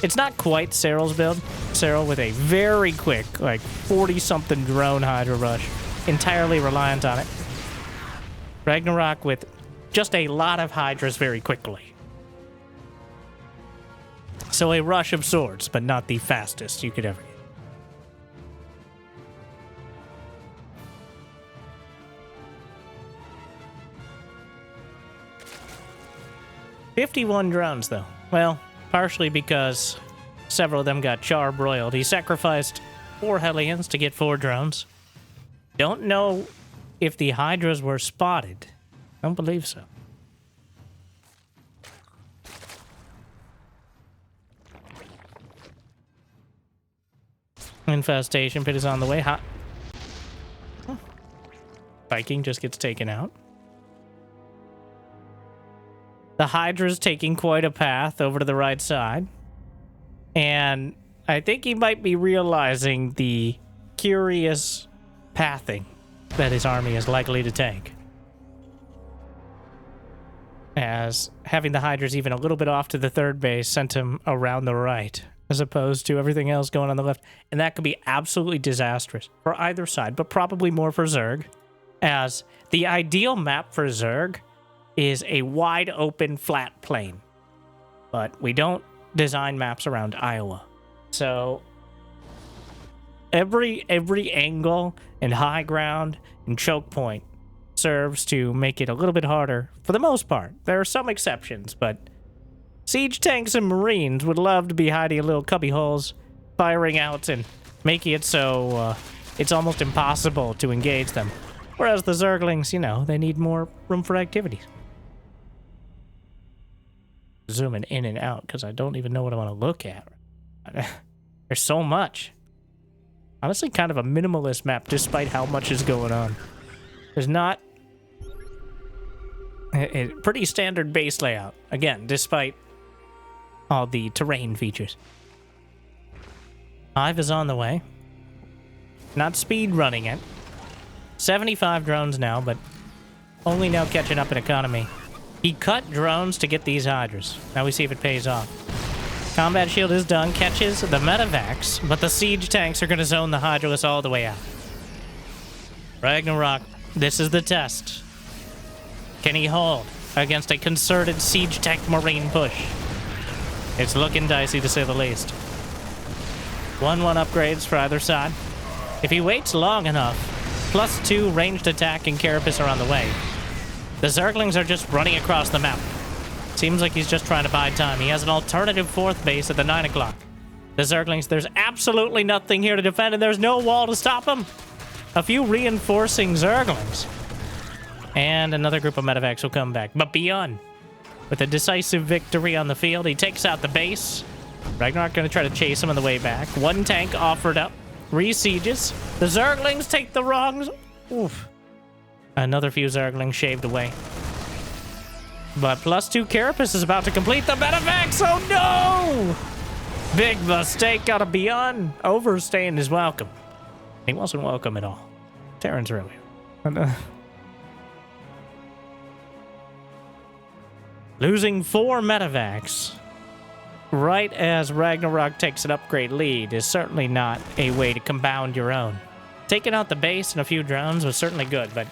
It's not quite Cyril's build. Cyril with a very quick, like 40-something drone Hydra rush, entirely reliant on it. Ragnarok with just a lot of Hydras very quickly. So a rush of swords, but not the fastest you could ever get. "51 drones, though. Well, partially because several of them got charbroiled. He sacrificed 4 Hellions to get 4 drones. Don't know if the Hydras were spotted. Don't believe so. Infestation pit is on the way. Viking just gets taken out. The Hydra's taking quite a path over to the right side. And I think he might be realizing the curious pathing that his army is likely to take, as having the Hydras even a little bit off to the third base sent him around the right, as opposed to everything else going on the left. And that could be absolutely disastrous for either side, but probably more for Zerg, as the ideal map for Zerg is a wide open flat plain. But we don't design maps around Iowa. So every angle and high ground and choke point serves to make it a little bit harder for the most part. There are some exceptions, but siege tanks and marines would love to be hiding in little cubby holes, firing out and making it so it's almost impossible to engage them. Whereas the Zerglings, you know, they need more room for activities. Zooming in and out because I don't even know what I want to look at. There's so much. Honestly, kind of a minimalist map despite how much is going on. There's not a pretty standard base layout. Again, despite all the terrain features. Hive is on the way. Not speed running it. 75 drones now, but only now catching up in economy. He cut drones to get these Hydras. Now we see if it pays off. Combat shield is done, catches the medevacs, but the siege tanks are going to zone the Hydralisk all the way out. Ragnarok, this is the test. Can he hold against a concerted siege tank marine push? It's looking dicey to say the least. 1-1 upgrades for either side. If he waits long enough, +2 ranged attack and Carapace are on the way. The Zerglings are just running across the map. Seems like he's just trying to buy time. He has an alternative 4th base at the 9 o'clock. The Zerglings, there's absolutely nothing here to defend, and there's no wall to stop him. A few reinforcing Zerglings. And another group of medevacs will come back. But ByuN, with a decisive victory on the field, he takes out the base. Ragnarok going to try to chase him on the way back. 1 tank offered up. Re-sieges. The Zerglings take the wrongs. Oof. Another few Zerglings shaved away. But +2 Carapace is about to complete the medevacs. Oh no! Big mistake out of ByuN. Overstaying his welcome. He wasn't welcome at all. Terran's earlier. Losing 4 medevacs right as Ragnarok takes an upgrade lead is certainly not a way to compound your own. Taking out the base and a few drones was certainly good, but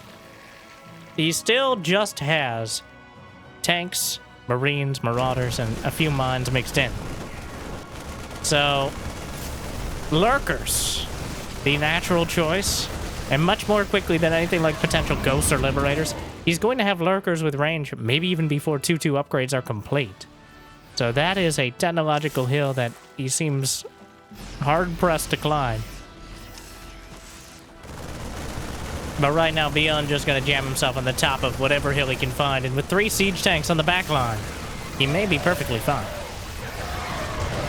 he still just has tanks, marines, marauders, and a few mines mixed in. So, lurkers, the natural choice, and much more quickly than anything like potential ghosts or liberators. He's going to have lurkers with range, maybe even before 2-2 upgrades are complete. So that is a technological hill that he seems hard-pressed to climb. But right now, ByuN just going to jam himself on the top of whatever hill he can find, and with 3 siege tanks on the back line, he may be perfectly fine.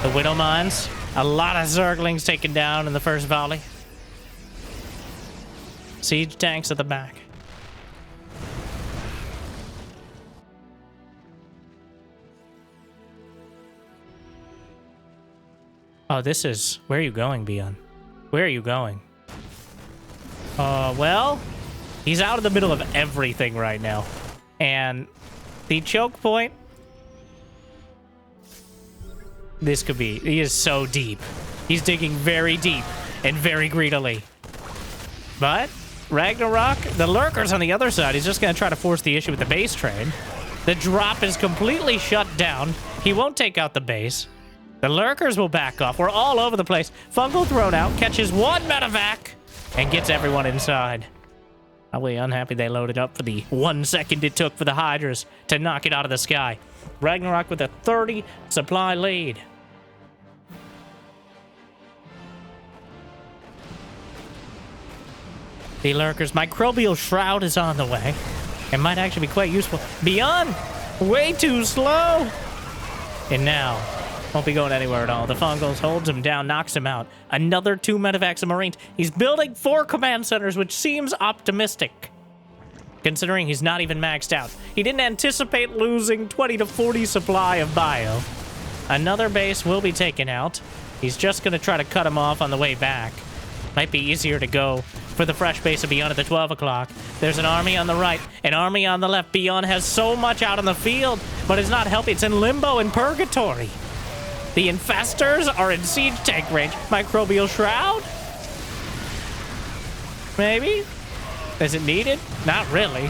The Widow Mines, a lot of Zerglings taken down in the first volley. Siege tanks at the back. Oh, this is... Where are you going, ByuN? Where are you going? Well, he's out of the middle of everything right now. And the choke point... This could be... He is so deep. He's digging very deep and very greedily. But Ragnarok, the lurkers on the other side, he's just going to try to force the issue with the base trade. The drop is completely shut down. He won't take out the base. The lurkers will back off. We're all over the place. Fungal thrown out, catches 1 medevac, and gets everyone inside. Probably unhappy they loaded up for the 1 second it took for the Hydras to knock it out of the sky. Ragnarok with a 30 supply lead. The lurkers, Microbial Shroud is on the way. It might actually be quite useful. ByuN, way too slow. And now, won't be going anywhere at all. The Fungals holds him down, knocks him out. Another 2 medevacs and Marines. He's building 4 command centers, which seems optimistic, considering he's not even maxed out. He didn't anticipate losing 20 to 40 supply of bio. Another base will be taken out. He's just going to try to cut him off on the way back. Might be easier to go for the fresh base of ByuN at the 12 o'clock. There's an army on the right, an army on the left. ByuN has so much out on the field, but it's not helping. It's in limbo and purgatory. The infestors are in siege tank range. Microbial Shroud? Maybe? Is it needed? Not really.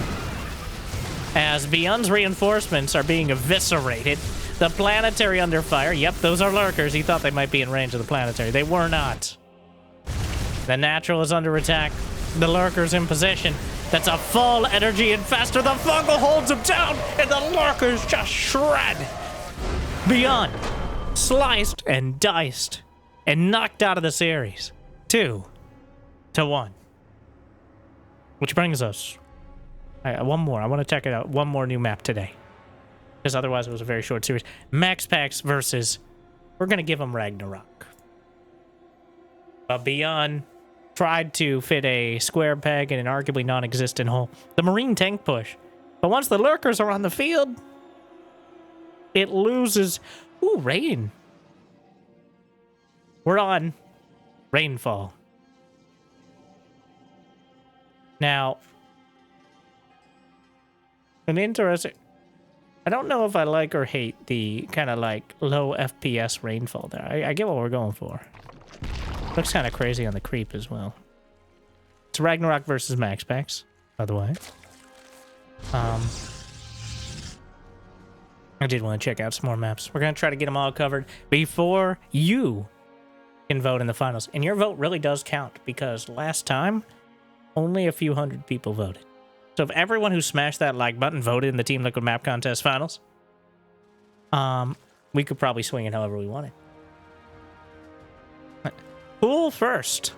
As ByuN's reinforcements are being eviscerated. The planetary under fire. Yep, those are lurkers. He thought they might be in range of the planetary. They were not. The natural is under attack. The lurker's in position. That's a full energy infestor. The fungal holds him down, and the lurkers just shred. ByuN sliced and diced and knocked out of the series. 2-1. Which brings us... one more. I want to check it out. One more new map today. Because otherwise it was a very short series. Max Packs versus... We're going to give him Ragnarok. ByuN tried to fit a square peg in an arguably non-existent hole. The Marine tank push. But once the lurkers are on the field, it loses... Ooh, rain. We're on Rainfall. Now, an interesting... I don't know if I like or hate the kind of like low FPS Rainfall there. I get what we're going for. Looks kind of crazy on the creep as well. It's Ragnarok versus Max Packs, by the way. I did want to check out some more maps. We're going to try to get them all covered before you can vote in the finals. And your vote really does count, because last time, only a few hundred people voted. So if everyone who smashed that like button voted in the Team Liquid Map Contest finals, We could probably swing it however we wanted. Pool first.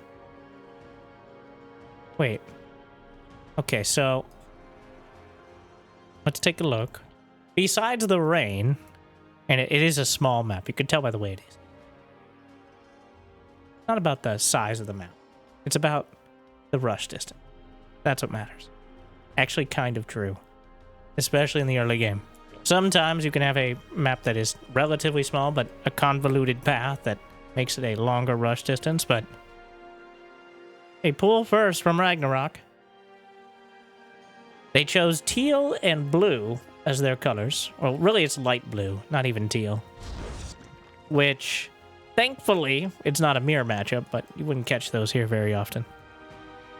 Wait. Okay, so let's take a look. Besides the rain, and it is a small map. You can tell by the way it is. Not about the size of the map. It's about the rush distance. That's what matters. Actually kind of true. Especially in the early game. Sometimes you can have a map that is relatively small, but a convoluted path that makes it a longer rush distance, but a pool first from Ragnarok. They chose teal and blue as their colors. Well, really it's light blue, not even teal. Which, thankfully, it's not a mirror matchup, but you wouldn't catch those here very often,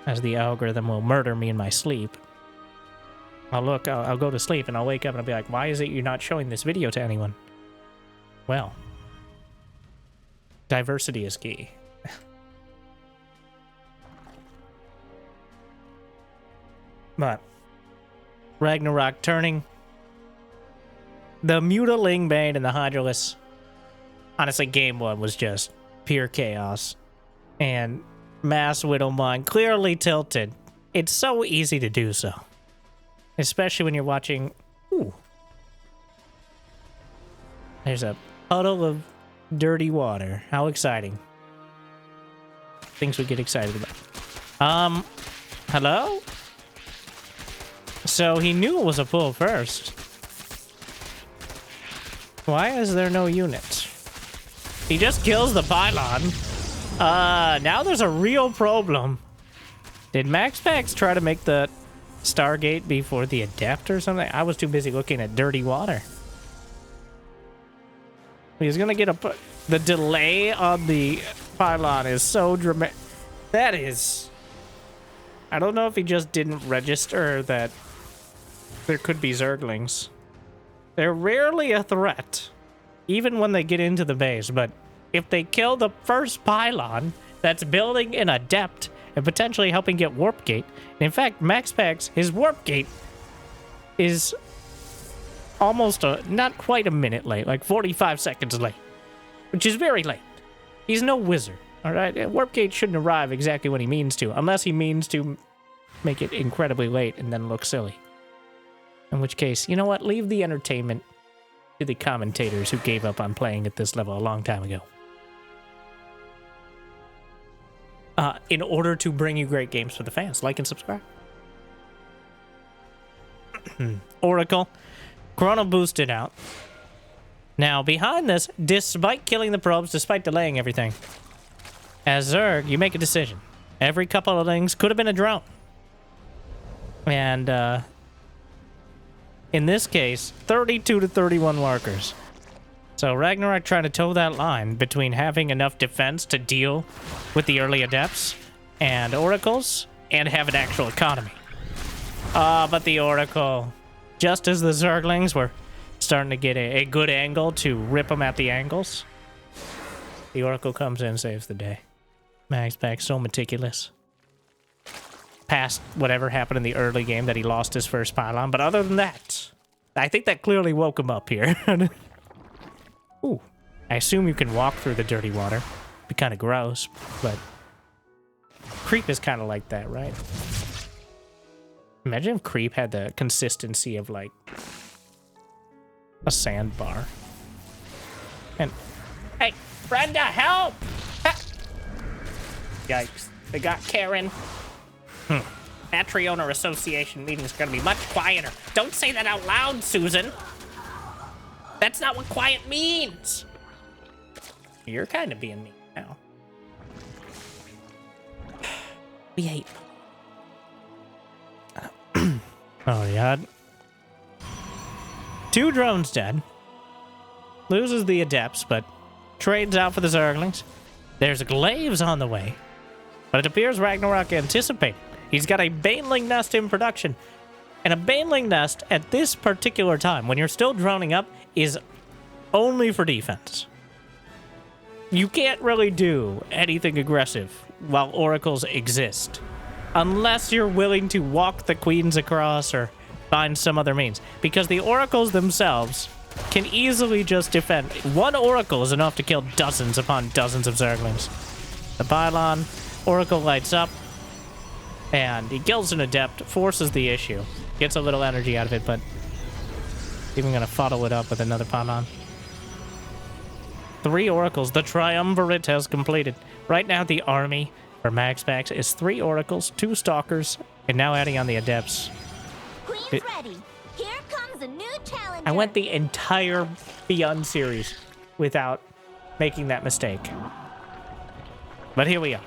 as the algorithm will murder me in my sleep. I'll go to sleep and I'll wake up and I'll be like, why is it you're not showing this video to anyone? Well, diversity is key. But Ragnarok turning the Mutiling Bane and the Hydralisk. Honestly, game one was just pure chaos. And Mass Widowmine clearly tilted. It's so easy to do so. Especially when you're watching... Ooh. There's a puddle of dirty water. How exciting. Things we get excited about. Hello? So he knew it was a pull first. Why is there no units? He just kills the pylon. Now there's a real problem. Did Max Pax try to make the Stargate before the Adept or something? I was too busy looking at dirty water. He's gonna get a... The delay on the pylon is so dramatic. That is... I don't know if he just didn't register that there could be Zerglings. They're rarely a threat, even when they get into the base, but if they kill the first pylon that's building an Adept and potentially helping get Warp Gate, and in fact, Max Pax, his Warp Gate is almost not quite a minute late, like 45 seconds late, which is very late. He's no wizard, all right? Warp Gate shouldn't arrive exactly when he means to, unless he means to make it incredibly late and then look silly. In which case, you know what? Leave the entertainment to the commentators who gave up on playing at this level a long time ago. In order to bring you great games for the fans, like and subscribe. Oracle. Chrono boosted out. Now, behind this, despite killing the probes, despite delaying everything, as Zerg, you make a decision. Every couple of things could have been a drone. And, in this case, 32 to 31 markers. So Ragnarok trying to toe that line between having enough defense to deal with the early Adepts and Oracles and have an actual economy. But the Oracle, just as the Zerglings were starting to get a good angle to rip them at the angles, the Oracle comes in and saves the day. Max Pax so meticulous. Past whatever happened in the early game that he lost his first pylon, but other than that, I think that clearly woke him up here. Ooh, I assume you can walk through the dirty water. Be kind of gross, but Creep is kind of like that, right? Imagine if Creep had the consistency of like a sandbar. And hey, Brenda, help! Ha! Yikes! They got Karen. Battery Owner Association meeting is going to be much quieter. Don't say that out loud, Susan. That's not what quiet means. You're kind of being mean now. We hate. Oh, yeah. 2 drones dead. Loses the Adepts, but trades out for the Zerglings. There's Glaives on the way. But it appears Ragnarok anticipated. He's got a Baneling Nest in production. And a Baneling Nest at this particular time, when you're still droning up, is only for defense. You can't really do anything aggressive while Oracles exist. Unless you're willing to walk the Queens across or find some other means. Because the Oracles themselves can easily just defend. One Oracle is enough to kill dozens upon dozens of Zerglings. The pylon, Oracle lights up, and he kills an Adept, forces the issue. Gets a little energy out of it, but even gonna follow it up with another pylon. 3 Oracles. The Triumvirate has completed. Right now, the army for max packs is 3 Oracles, 2 Stalkers, and now adding on the Adepts. Queen's ready. Here comes a new challenger. I went the entire ByuN series without making that mistake. But here we are.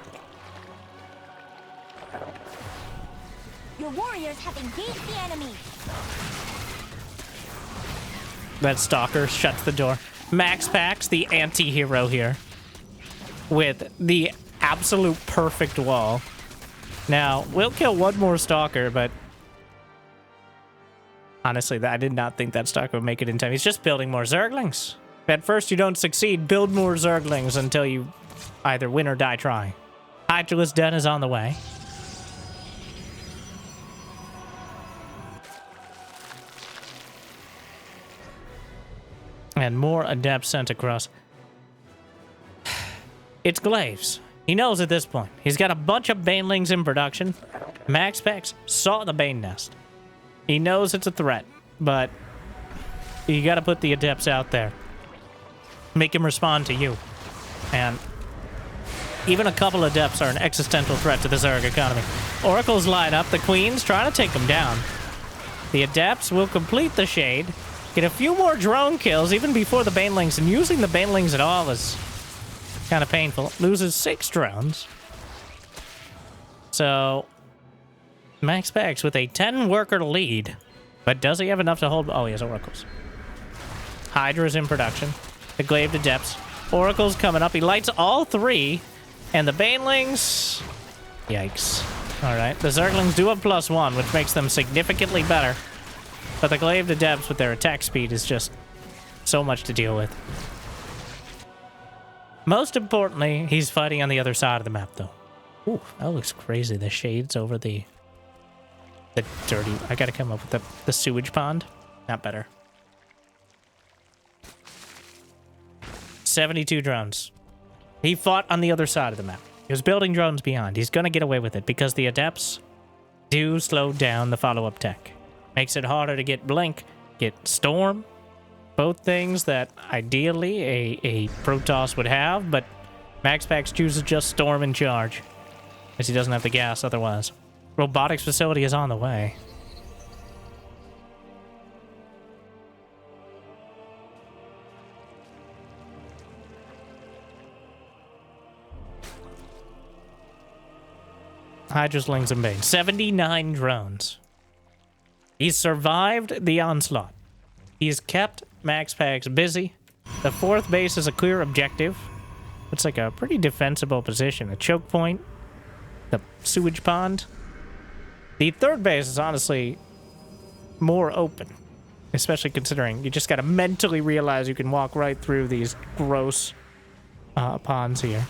Your warriors have engaged the enemy. That Stalker shuts the door. Max Pax, the anti-hero here, with the absolute perfect wall. Now, we'll kill one more Stalker, but honestly, I did not think that Stalker would make it in time. He's just building more Zerglings. At first, you don't succeed. Build more Zerglings until you either win or die trying. Hydralisk Den is on the way. And more Adepts sent across. It's Glaives. He knows at this point. He's got a bunch of Banelings in production. Max Pax saw the Bane Nest. He knows it's a threat, but you gotta put the Adepts out there. Make him respond to you. And even a couple Adepts are an existential threat to the Zerg economy. Oracles line up. The Queen's trying to take them down. The Adepts will complete the Shade. Get a few more drone kills even before the Banelings, and using the Banelings at all is kind of painful. Loses 6 drones. So, Max Pax with a 10-worker lead. But does he have enough to hold? Oh, he has Oracles. Hydra's in production. The Glaive Adepts. Oracle's coming up. He lights all 3. And the Banelings... Yikes. Alright, the Zerglings do have +1, which makes them significantly better. But the Glaive Adepts with their attack speed is just so much to deal with. Most importantly, he's fighting on the other side of the map, though. Ooh, that looks crazy. The shades over the dirty... I gotta come up with the sewage pond. Not better. 72 drones. He fought on the other side of the map. He was building drones beyond. He's gonna get away with it because the Adepts do slow down the follow-up tech. Makes it harder to get Blink, get Storm. Both things that ideally a Protoss would have, but Max Pax chooses just Storm in charge, as he doesn't have the gas otherwise. Robotics facility is on the way. Hydraslings and Bane. 79 drones. He's survived the onslaught. He's kept Max Pax busy. The 4th base is a clear objective. It's like a pretty defensible position. A choke point. The sewage pond. The 3rd base is honestly more open. Especially considering you just gotta mentally realize you can walk right through these gross ponds here.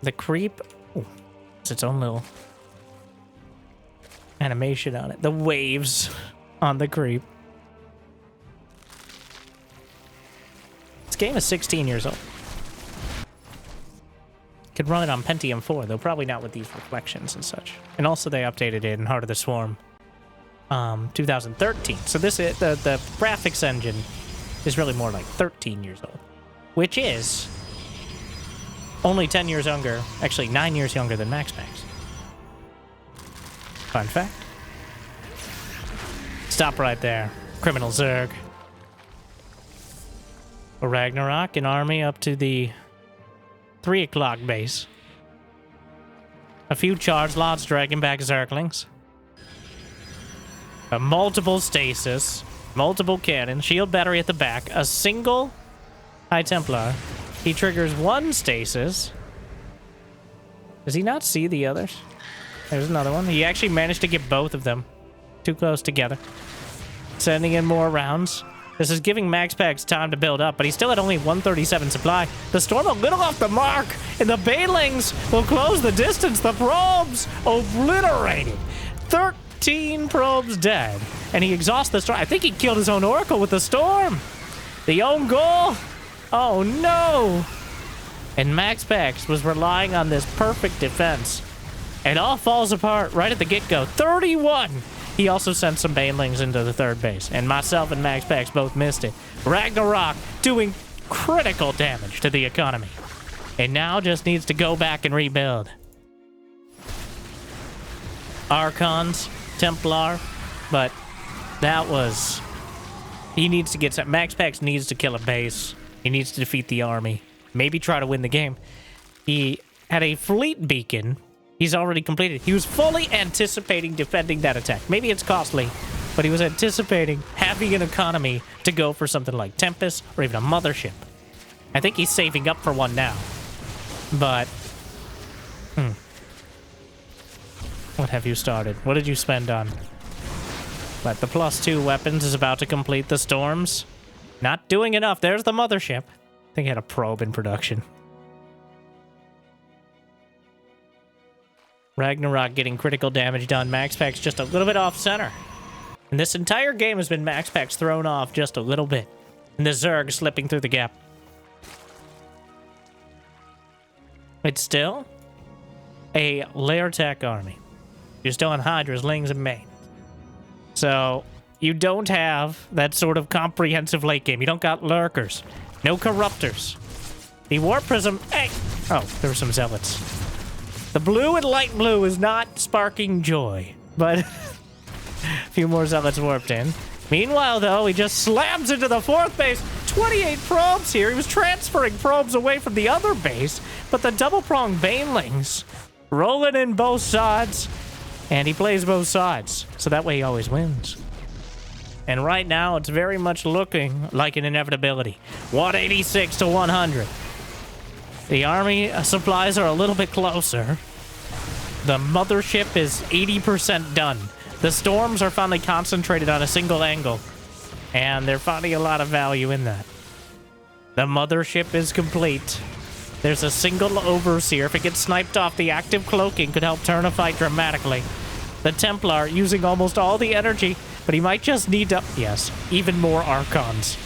The creep... Ooh. Its own little animation on it. The waves on the creep. This game is 16 years old. Could run it on Pentium 4, though probably not with these reflections and such. And also they updated it in Heart of the Swarm 2013. So this the graphics engine is really more like 13 years old, which is only 10 years younger, actually 9 years younger than Max Pax. Fun fact. Stop right there. Criminal Zerg. A Ragnarok, an army up to the 3 o'clock base. A few charge lots dragging back Zerglings. Multiple stasis. Multiple cannon. Shield battery at the back. A single High Templar. He triggers 1 stasis. Does he not see the others? There's another one. He actually managed to get both of them too close together. Sending in more rounds. This is giving Max Pax time to build up, but he still had only 137 supply. The Storm a little off the mark, and the Banelings will close the distance. The probes obliterated. 13 probes dead. And he exhausts the storm. I think he killed his own Oracle with the storm. The own goal. Oh, no. And MaxPax was relying on this perfect defense. It all falls apart right at the get-go. 31. He also sent some Banelings into the third base. And myself and MaxPax both missed it. Ragnarok doing critical damage to the economy. And now just needs to go back and rebuild. Archons, Templar, but that was... He needs to get some... MaxPax needs to kill a base. He needs to defeat the army. Maybe try to win the game. He had a fleet beacon he's already completed. He was fully anticipating defending that attack. Maybe it's costly, but he was anticipating having an economy to go for something like Tempest or even a mothership. I think he's saving up for one now. But... What have you started? What did you spend on? But the +2 weapons is about to complete the storms. Not doing enough. There's the mothership. I think he had a probe in production. Ragnarok getting critical damage done. MaxPax just a little bit off center. And this entire game has been MaxPax thrown off just a little bit. And the Zerg slipping through the gap. It's still a lair attack army. You're still on Hydras, Lings, and Main. So you don't have that sort of comprehensive late game. You don't got Lurkers. No Corruptors. The Warp Prism... Hey! Oh, there were some Zealots. The blue and light blue is not sparking joy. But a few more Zealots warped in. Meanwhile, though, he just slams into the fourth base. 28 probes here. He was transferring probes away from the other base. But the double-pronged Banelings rolling in both sides. And he plays both sides. So that way he always wins. And right now, it's very much looking like an inevitability. 186 to 100. The army supplies are a little bit closer. The mothership is 80% done. The storms are finally concentrated on a single angle. And they're finding a lot of value in that. The mothership is complete. There's a single overseer. If it gets sniped off, the active cloaking could help turn a fight dramatically. The Templar using almost all the energy, but he might just need to... Yes, even more Archons.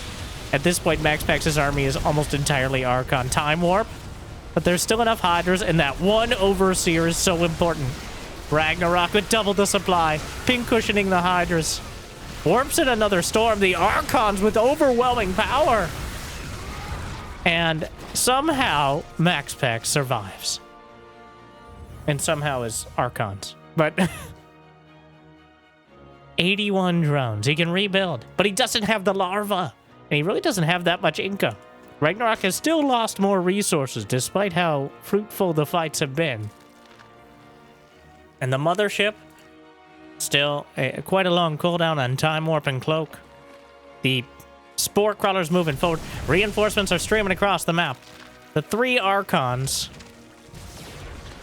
At this point, MaxPax's army is almost entirely Archon. Time Warp, but there's still enough Hydras, and that one Overseer is so important. Ragnarok would double the supply, pin cushioning the Hydras. Warps in another storm, the Archons with overwhelming power. And somehow, MaxPax survives. And somehow is Archons. But... 81 drones. He can rebuild, but he doesn't have the larva. And he really doesn't have that much income. Ragnarok has still lost more resources, despite how fruitful the fights have been. And the mothership, still quite a long cooldown on Time Warp and Cloak. The Spore Crawler's moving forward. Reinforcements are streaming across the map. The 3 Archons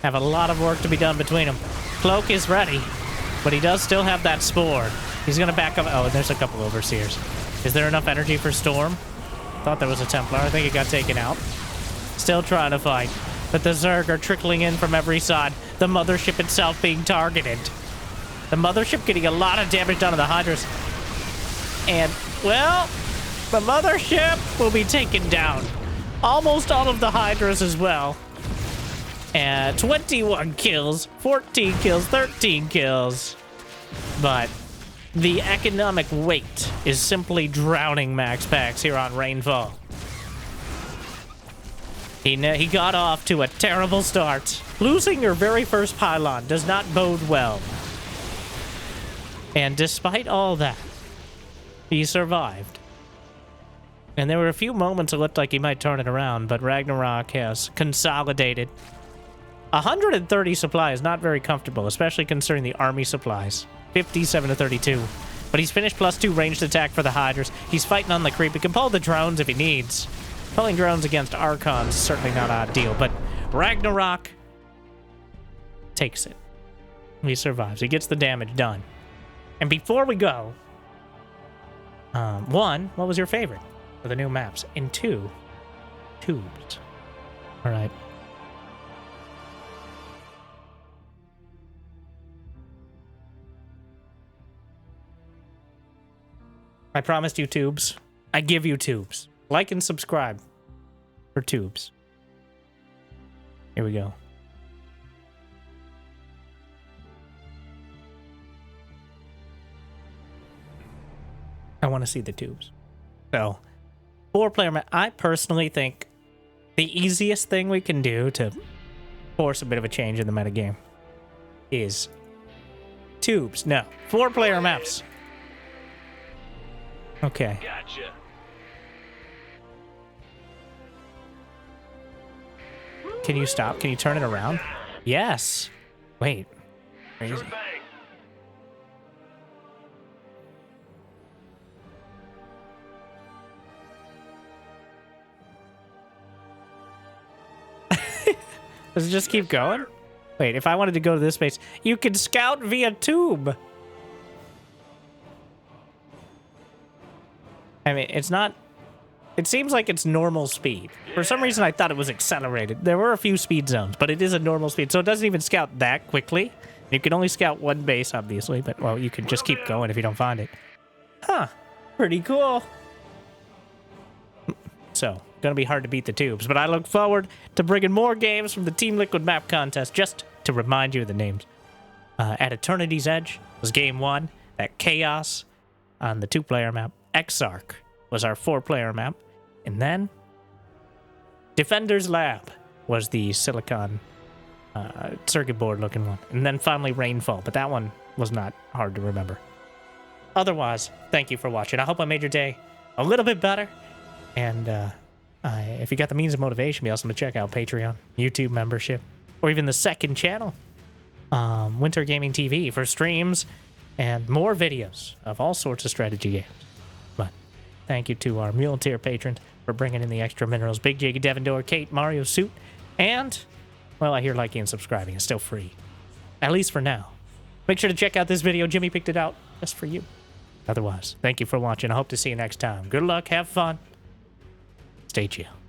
have a lot of work to be done between them. Cloak is ready. But he does still have that Spore. He's going to back up. Oh, there's a couple Overseers. Is there enough energy for Storm? Thought there was a Templar. I think it got taken out. Still trying to fight. But the Zerg are trickling in from every side. The mothership itself being targeted. The mothership getting a lot of damage done to the Hydras. And, well, the mothership will be taken down. Almost all of the Hydras as well. And 21 kills, 14 kills, 13 kills. But the economic weight is simply drowning MaxPax here on Rainfall. He got off to a terrible start. Losing your very first pylon does not bode well. And despite all that, he survived. And there were a few moments it looked like he might turn it around, but Ragnarok has consolidated. 130 supply is not very comfortable, especially considering the army supplies. 57 to 32. But he's finished +2 ranged attack for the Hydras. He's fighting on the creep. He can pull the drones if he needs. Pulling drones against Archons is certainly not ideal, but Ragnarok takes it. He survives. He gets the damage done. And before we go, 1, what was your favorite of the new maps? And 2, tubes. All right. I promised you tubes. I give you tubes. Like and subscribe for tubes. Here we go. I want to see the tubes. So, 4-player map. I personally think the easiest thing we can do to force a bit of a change in the metagame is tubes. No, 4-player maps. Okay. Gotcha. Can you stop? Can you turn it around? Yes. Wait. Crazy. Sure thing. Does it just keep going? Wait, if I wanted to go to this space, you can scout via tube. I mean, it's not... It seems like it's normal speed. For some reason, I thought it was accelerated. There were a few speed zones, but it is a normal speed, so it doesn't even scout that quickly. You can only scout one base, obviously, but, well, you can just keep going if you don't find it. Huh. Pretty cool. So, gonna be hard to beat the tubes, but I look forward to bringing more games from the Team Liquid map contest. Just to remind you of the names. At Eternity's Edge was game 1. At Chaos on the 2-player map. Exark was our 4-player map. And then Defender's Lab was the silicon circuit board looking one. And then finally Rainfall, but that one was not hard to remember. Otherwise, thank you for watching. I hope I made your day a little bit better. And if you got the means of motivation, be awesome to check out Patreon, YouTube membership, or even the second channel, Winter Gaming TV, for streams and more videos of all sorts of strategy games. But thank you to our Mule Tier patrons for bringing in the extra minerals. Big Jiggy, Devendor, Kate, Mario Suit, and, well, I hear liking and subscribing is still free. At least for now. Make sure to check out this video. Jimmy picked it out just for you. Otherwise, thank you for watching. I hope to see you next time. Good luck, have fun. Stay chill.